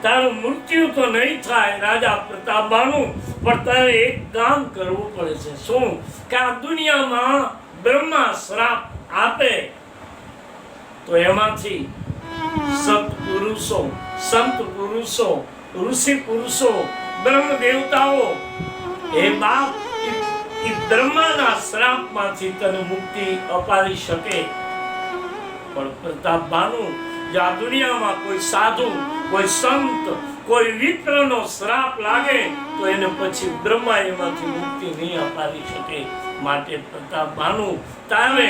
Speaker 1: તારું મૃત્યુ તો નહીં થાય રાજા પ્રતાપબાનુ, પણ તારે એક કામ કરવું પડે છે. શું? કે આ દુનિયામાં બ્રહ્મા શ્રાપ આપે તો એમાંથી સત્પુરુષો, સંત પુરુષો, ઋષિ પુરુષો, બ્રહ્મ દેવતાઓ એ બાપ એ બ્રહ્માના શ્રાપમાંથી તને મુક્તિ અપાવી શકે. પણ પ્રતાપબાનુ, જો આ દુનિયામાં કોઈ સાધુ, કોઈ સંત, કોઈ વિપ્રનો શ્રાપ લાગે તો એને પછી બ્રહ્મા એમાંથી મુક્તિ નહીં અપાવી શકે. માટે પ્રતાપબાનુ, તારે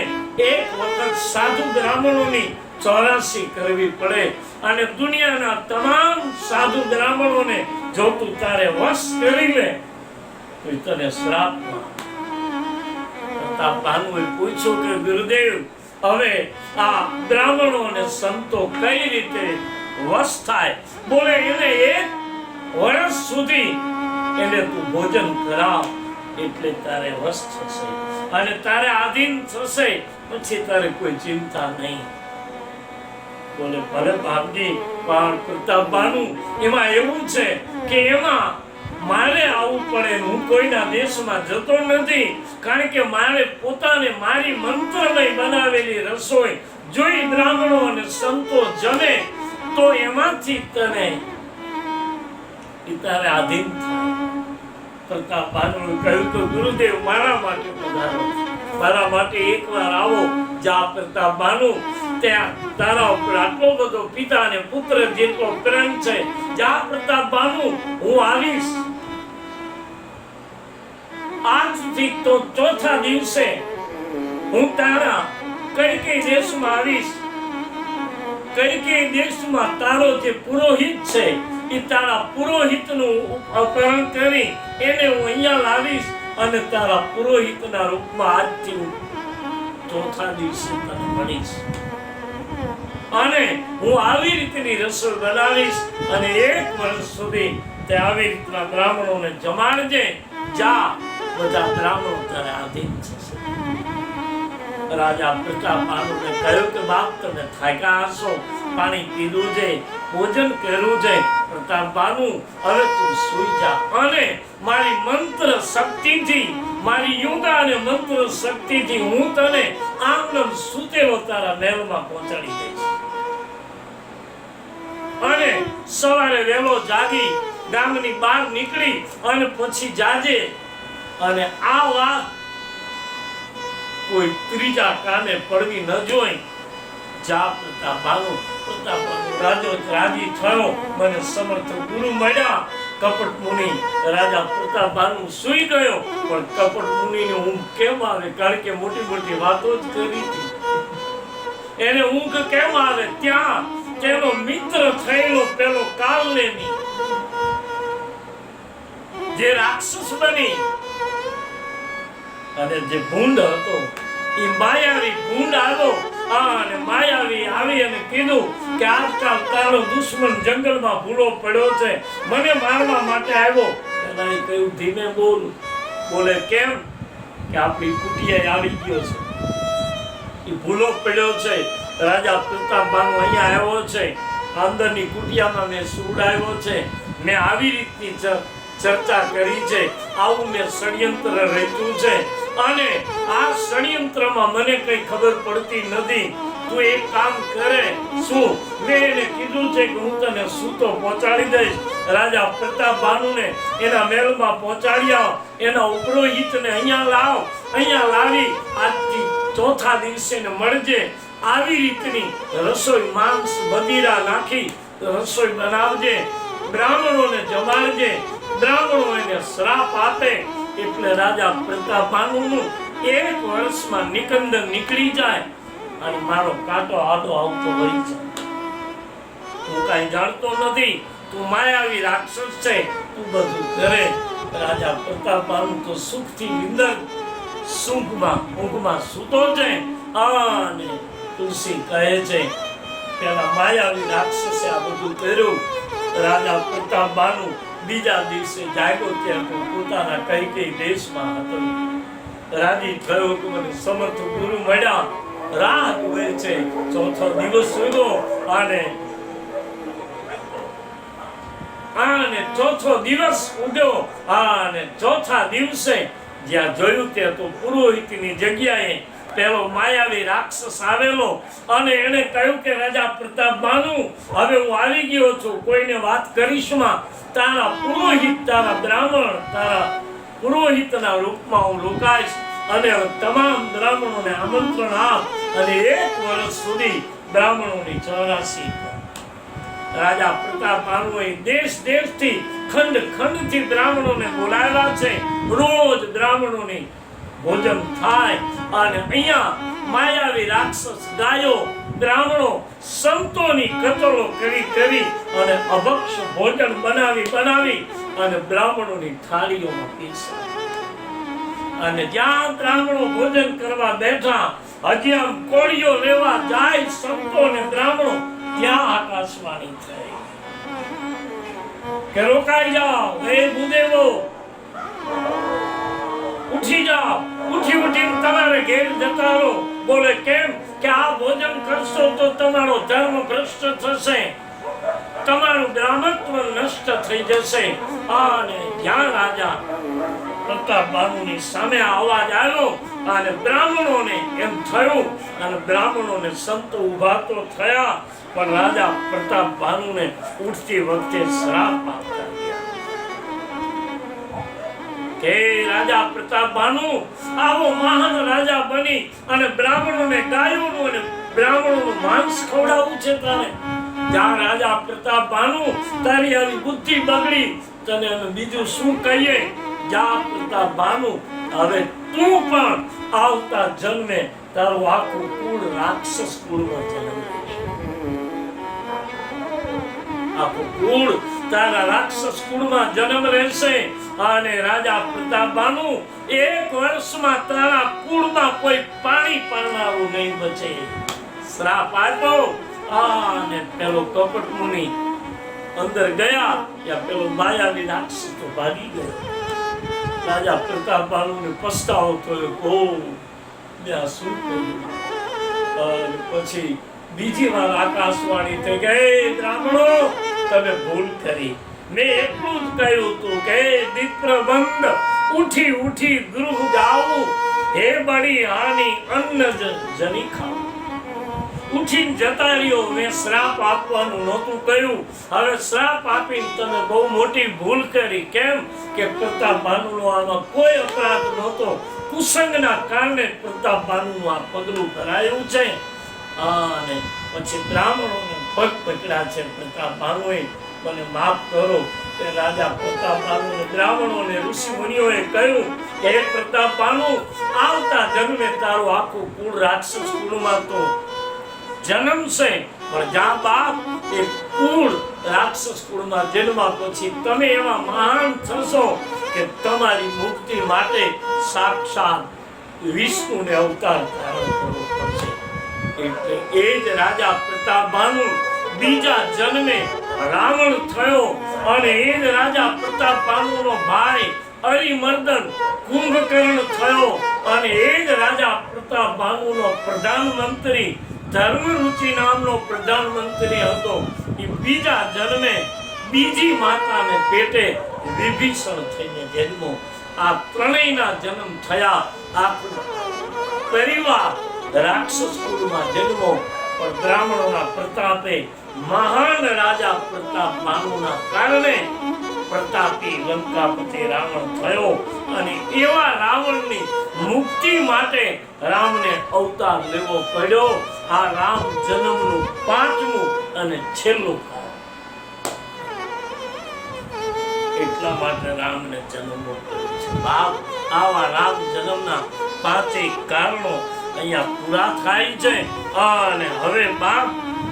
Speaker 1: એક વખત સાધુ બ્રાહ્મણોની 84 કરવી પડે, અને દુનિયાના તમામ સાધુ બ્રાહ્મણોને જો તું તારે વશ કરી લે તો તને શ્રાપ ન આપે. પ્રતાપબાનુએ પૂછ્યું કે ગુરુદેવ, હવે આ બ્રાહ્મણો અને સંતો કઈ રીતે વશ થાય? બોલે એને 1 વર્ષ સુધી એને તું ભોજન કરાવ એટલે તારે વશ થશે, અને તારે આધીન થશે, પછી તારે કોઈ ચિંતા નહીં. બોલે ભલે બાપજી, પણ પ્રતાપબાનુ, એમાં એવું છે કે એમાં મારે આવવું પડે. હું કોઈના દેશમાં જતો નથી, કારણ કે મારે પોતાને મારી મંત્રમય બનાવેલી રસોઈ જોઈ બ્રાહ્મણો અને સંતો જમે તો એમાંથી તને તારે આધીન થાય. પ્રતાપબાનુએ કહ્યું તો ગુરુદેવ, મારા માટે પધારો, મારા માટે એકવાર આવો. જા પ્રતાપબાનુ, ત્યાં તારા ઉપર આટલો બધો પિતા અને પુત્ર જેટલો પ્રેમ છે. જા પ્રતાપબાનુ, હું આવીશ. આજથી તો ચોથા દિવસે હું તારા કઈ દેશમાં આવીશ. કઈ દેશમાં તારો જે પુરોહિત છે એ તારા પુરોહિતનું અપહરણ કરી એને હું અહીંયા લાવીશ, અને તારા પુરોહિતના રૂપમાં આજથી હું ચોથા દિવસે તને મળીશ, અને હું આવી રીતની રસોઈ બનાવીશ, અને 1 વર્ષ સુધી તે આવી રીતના બ્રાહ્મણોને જમાડજે. જા, બધા બ્રાહ્મણો તારે આધીન થશે. રાજા પ્રતાપબાનુને કહ્યું કે બાપ, તમે થાક્યા હશો, પાણી પીધું છે, ભોજન કર્યું છે. પ્રતાપબાનુ, હવે તું સૂઈ જા, અને મારી મંત્ર શક્તિથી, મારી યોગા અને મંત્ર શક્તિથી હું તને આમ સૂતેલો તારા મહેલમાં પહોંચાડી દઈશ. અને સવારે વહેલો જાગી ગામની બહાર નીકળી અને પછી જાજે, અને આ વાત કોઈ ત્રીજા કાને પડવી ન જોઈ. જા પ્રતાપબાનુ. પ્રતાપબાનુ રાજી થયો, મને સમર્થ ગુરુ મળ્યા. કપટ મુનિ, રાજા પ્રતાપબાનુ સૂઈ ગયો, પણ કપટ મુનિને ઊંઘ કેમ આવે? કારણ કે મોટી મોટી વાતો જ કરી હતી, એને ઊંઘ કેમ આવે? ત્યાં તેનો મિત્ર થયેલો પેલો કાલનેમી, જે રાક્ષસ બની અને જે ભૂંડ હતો, એ માયાવી ભૂંડ આવ્યો, અને માયાવી આવી અને કીધું કે આજકાલ તારો દુશ્મન જંગલમાં ભૂલો પડ્યો છે, મને મારવા માટે આવ્યો. એનાએ કહ્યું ધીમે બોલ. બોલે કેમ? કે આપણી કુટિયાએ આવી ગયો છે, એ ભૂલો પડ્યો છે. રાજા પ્રતાપબાનુ અહીંયા આવ્યો છે, અંદરની કુટિયામાં મેં સુવડાવ્યો છે, મેં આવી રીતની ચર્ચા કરી છે, આવું મેં ષડયંત્ર રચ્યું છે, અને આ ષડયંત્રમાં મને કઈ ખબર પડતી નથી. તું એક કામ કરે. શું? મેં એને કીધું છે કે હું તને સૂતો પહોંચાડી દઈશ. રાજા પ્રતાપબાનુને એના મહેલમાં પહોંચાડી આવ, એના ઉપરોહિતને અહીંયા લાવ, અહીંયા લાવી આજથી ચોથા દિવસે ને મળજે. આવી રીતની રસોઈ, માંસ મદિરા નાખી રસોઈ બનાવજે, બ્રાહ્મણોને જમાડજે, બ્રાહ્મણો એને શ્રાપ આપે એટલે રાજા પ્રતાપબાનુનું 1 વર્ષમાં નિકંદન નીકળી જાય અને મારો કાંટો આડો આવતો વળી જાય. હું કાંઈ જાણતો નથી, તું માયાવી રાક્ષસ છે, તું બધું કરે. રાજા પ્રતાપબાનુ તો સુખથી નિંદર ઊંઘમાં સૂતો છે. અને તુલસી કહે છે પેલા માયાવી રાક્ષસે આ બધું કર્યું. રાજા પ્રતાપબાનુ બીજા દિવસે જાગ્યો ત્યાં તો પોતાના કઈ દેશમાં હતો. રાજી થયો કે મને સમર્થ ગુરુ મળ્યા. રાહ જુએ છે. ચોથો દિવસ સુધો અને ચોથો દિવસ ઉગ્યો અને ચોથા દિવસે જ્યાં જોયું ત્યાં તો પુરોહિતની જગ્યાએ પેલો માયાવી રાક્ષસ આવેલો અને એને કહ્યું કે રાજા પ્રતાપબાનુ, હવે હું આવી ગયો છું, કોઈને વાત કરીશમાં તારા પુરોહિત, તારા બ્રાહ્મણ, તારા પુરોહિતના રૂપમાં હું રોકાઈશ અને તમામ બ્રાહ્મણોને આમંત્રણ આપ અને 1 વર્ષ સુધી બ્રાહ્મણોની ચોરાસી. રાજા પ્રતાપબાનુએ દેશથી ખંડથી બ્રાહ્મણોને બોલાવ્યા છે. રોજ બ્રાહ્મણોની ભોજન થાય અને અહીંયા માયાવી રાક્ષસ ગાયો, બ્રાહ્મણો, સંતોની કતરો કરી અને અભક્ષ ભોજન બનાવી અને બ્રાહ્મણોની થાળીઓમાં પીરસાય. અને જ્યાં બ્રાહ્મણો ભોજન કરવા બેઠા, હજી આમ કોળીઓ લેવા જાય સંતો અને બ્રાહ્મણો, ત્યાં આકાશવાણી થઈ કે રોકાઈ જાઓ, હે ભૂદેવો, ઉઠી જાઓ, ઉઠીને તમારે ઘેર જતા રહો. બોલે કેમ? કે આ ભોજન કરશો તો તમારો ધર્મ ભ્રષ્ટ થશે, તમારું બ્રાહ્મણત્વ નષ્ટ થઈ જશે. અને જ્યાં રાજા પ્રતાપબાનુની સામે અવાજ આવ્યો અને બ્રાહ્મણોને એમ થયું અને બ્રાહ્મણોને સંતો ઉભા તો થયા, પણ રાજા પ્રતાપબાનુને ઉઠતી વખતે શ્રાપ આપતા કે રાજા પ્રતાપબાનુ આવો મહાન રાજા બની અને બ્રાહ્મણોને ગાયોનું અને બ્રાહ્મણોનું માંસ ખવડાવવું છે તારે? જ્યાં રાજા પ્રતાપબાનુ તારી આવી બુદ્ધિ બગડી, તને અમે બીજું શું કહીએ? જ્યાં પ્રતાપબાનુ, હવે તું પણ આવતા જન્મે તારું આખું કુળ રાક્ષસ કુળમાં જન્મ લેશે. આખું કુળ તારા રાક્ષસ કુળમાં જન્મ લેશે. અને રાજા પ્રતાપબાનુ 1 વર્ષમાં તારા કુળમાં કોઈ પાણી પાનારું નહીં બચે. શ્રાપ આપ્યો અને પેલો કપટ મુનિ અંદર ગયા, ત્યાં પેલો માયાવી રાક્ષસ તો ભાગી ગયો. રાજા પ્રતાપબાનુને પસ્તાવો થયો, મેં શું કર્યું? અને પછી બીજી વાર આકાશવાણી થઈ ગઈ, બ્રાહ્મણો તમે ભૂલ કરી. મેં એટલું જ કહ્યું હતું કે દીપ્રબંધ ઉઠી ગૃહ જાવું, હે બડી હાની અન્ન જની ખાવું. ઉઠીને જતા રહ્યો. મેં શ્રાપ આપવાનું નહોતું કહ્યું, હવે શ્રાપ આપીને તમે બહુ મોટી ભૂલ કરી. કેમ? કે પ્રતાપબાનુનો આમાં કોઈ અપરાધ નહોતો, કુસંગના કારણે પ્રતાપબાનુનું આ પગલું કરાયું છે. અને પછી બ્રાહ્મણોને પગ પકડ્યા છે. પ્રતાપબાનુએ મને માફ કરો. તે રાજા પ્રતાપબાનુને બ્રાહ્મણોને ઋષિ મુનિઓએ કહ્યું કે હે પ્રતાપબાનુ, આવતા જન્મે તારું આખું કુળ રાક્ષસ કુળમાં તો જન્મ છે, પણ જ્યાં બાપ એ કુળ રાક્ષસ કુળમાં જન્મા પછી તમે એવા મહાન થશો કે તમારી મુક્તિ માટે સાક્ષાત વિષ્ણુને અવતાર ધારણ કરવો પડશે. એટલે એ જ રાજા પ્રતાપબાનુ બીજા જન્મે રાવણ થયો અને એ જ રાજા પ્રતાપ ભાનુનો ભાઈ અરિમર્દન કુંભકર્ણ થયો અને એ જ રાજા પ્રતાપ ભાનુનો પ્રધાનમંત્રી ધર્મરુચિ નામનો પ્રધાનમંત્રી હતો. એ બીજા જન્મે બીજી માતાને પેટે વિભીષણ થઈને જન્મો. આ ત્રણેયના જન્મ થયા. આ પરિવાર રાક્ષસ કુળમાં જન્મો, પણ બ્રાહ્મણોના પ્રતાપે મહાન રાજા પ્રતાપ ભાનુના કારણે પ્રતાપી લંકાપતિ રાવણ થયો. અને એવા રાવણની મુક્તિ માટે રામને અવતાર લેવો પડ્યો. આ રામ જન્મનું 5મું અને છેલ્લું કારણ. એટલા માટે રામને જન્મવો પડ્યો છે. બાપ, આવા રામ જન્મના 5 કારણો અહીંયા પૂરા થાય છે. અને હવે બાપ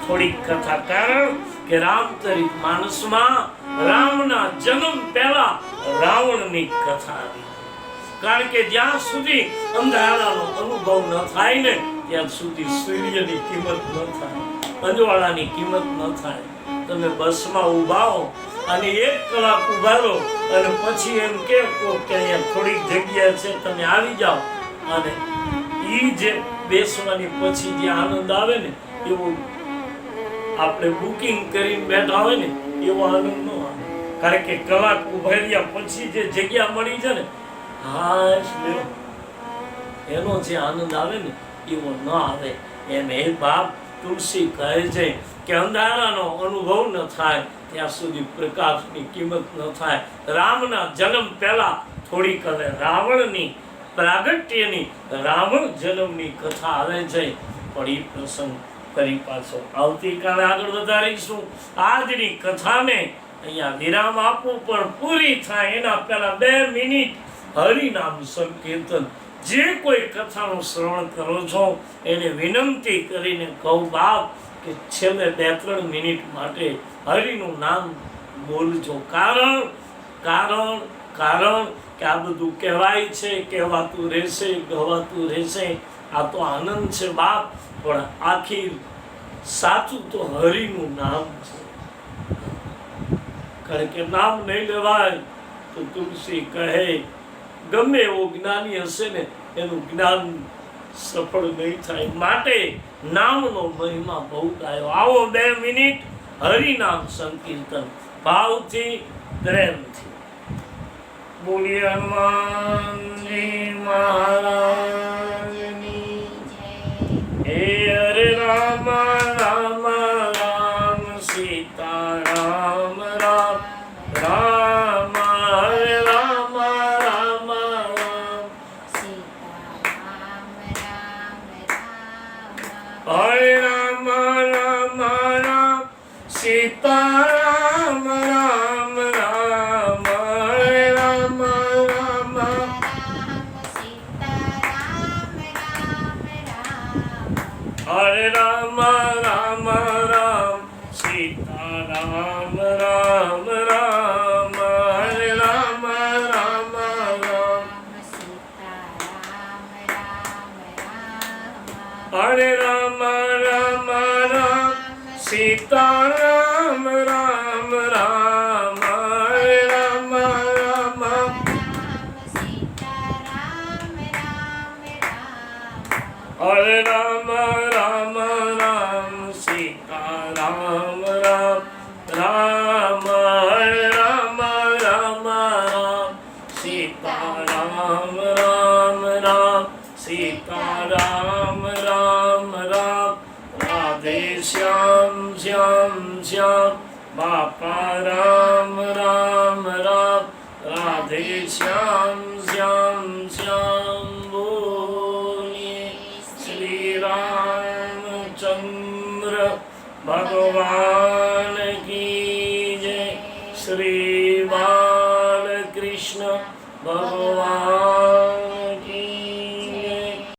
Speaker 1: થોડી કથા, કારણ કે રામચરિત માનસમાં રામના જન્મ પહેલા રાવણની કથા આવી. કારણ કે જ્યાં સુધી અંધારાનો અનુભવ ન થાય ને ત્યાં સુધી સૂર્યની કિંમત ન થાય, અંજવાળાની કિંમત ન થાય. તમે બસમાં ઊભા હો અને 1 કલાક ઊભા રહો અને પછી એમ કે અહીંયા થોડીક જગ્યા છે, તમે આવી જાઓ, અને ઈ જે બેસવાની પછી જે આનંદ આવે ને એવો આપણે બુકિંગ કરીને બેઠા હોય ને એવો આનંદ ન આવે. કારણ કે કલાક ઊભા રહ્યા પછી જે જગ્યા મળી છે ને, હાશ લ્યો, એનો જે આનંદ આવે ને એવો ન આવે. એમ હે બાપ, તુલસી કહે છે કે અંધારાનો અનુભવ ન થાય ત્યાં સુધી પ્રકાશની કિંમત ન થાય. રામના જન્મ પહેલા થોડીક હવે રાવણની પ્રાગટ્યની, રાવણ જન્મની કથા આવે છે. પણ એ પ્રસંગ ફરી પાછો આવતીકાલે આગળ વધારીશું. આજની કથાને અહીંયા વિરામ આપવું, પણ પૂરી થાય એના પહેલા 2 મિનિટ હરિનામ સંકીર્તન. જે કોઈ કથાનું શ્રવણ કરો છો એને વિનંતી કરીને કહું બાપ કે છેલ્લે 2-3 મિનિટ માટે હરિનું નામ બોલજો. કારણ કે આ બધું કહેવાય છે, કહેવાતું રહેશે, ગવાતું રહેશે. આ તો આનંદ છે બાપ, પણ આખી સાચું તો હરિનું નામ છે. કારણ કે નામ નહીં લેવાય તો તુલસી કહે ગમે એવો જ્ઞાની હશે ને એનું જ્ઞાન સફળ નહીં થાય. માટે નામનો મહિમા બહુ ગાયો. આવો 2 મિનિટ હરિનામ સંકીર્તન ભાવથી, પ્રેમથી. બોલીએ હનુમાનજી મહારાજની જય. હે હરે રામ રામ રામ સીતા રામ રામ રામ હરે રામ રામ રામ હરે રામ રામ રામ સીતા રામ રામ રામ હરે રામ રામ હરે રામ રામ રામ સીતા રામ રામ રામ હરે રામ રામ રામ હરે રામ રામ રામ સીતા રામ રામ રામ હરે રામ રામ હરે રામ રામ રામ સીતા રામ રામ રામ હરે રામ રામ રામ સીતા રામ રામ રામ સીતા રામ રામ રામ રાધે શ્યામ શ્યામ શ્યામ બાપા રામ રામ રામ રાધે શ્યામ શ્યામ શ્યામ. બોલીએ શ્રી રામચંદ્ર ભગવાન કી જય. શ્રી બાલકૃષ્ણ ભગવાન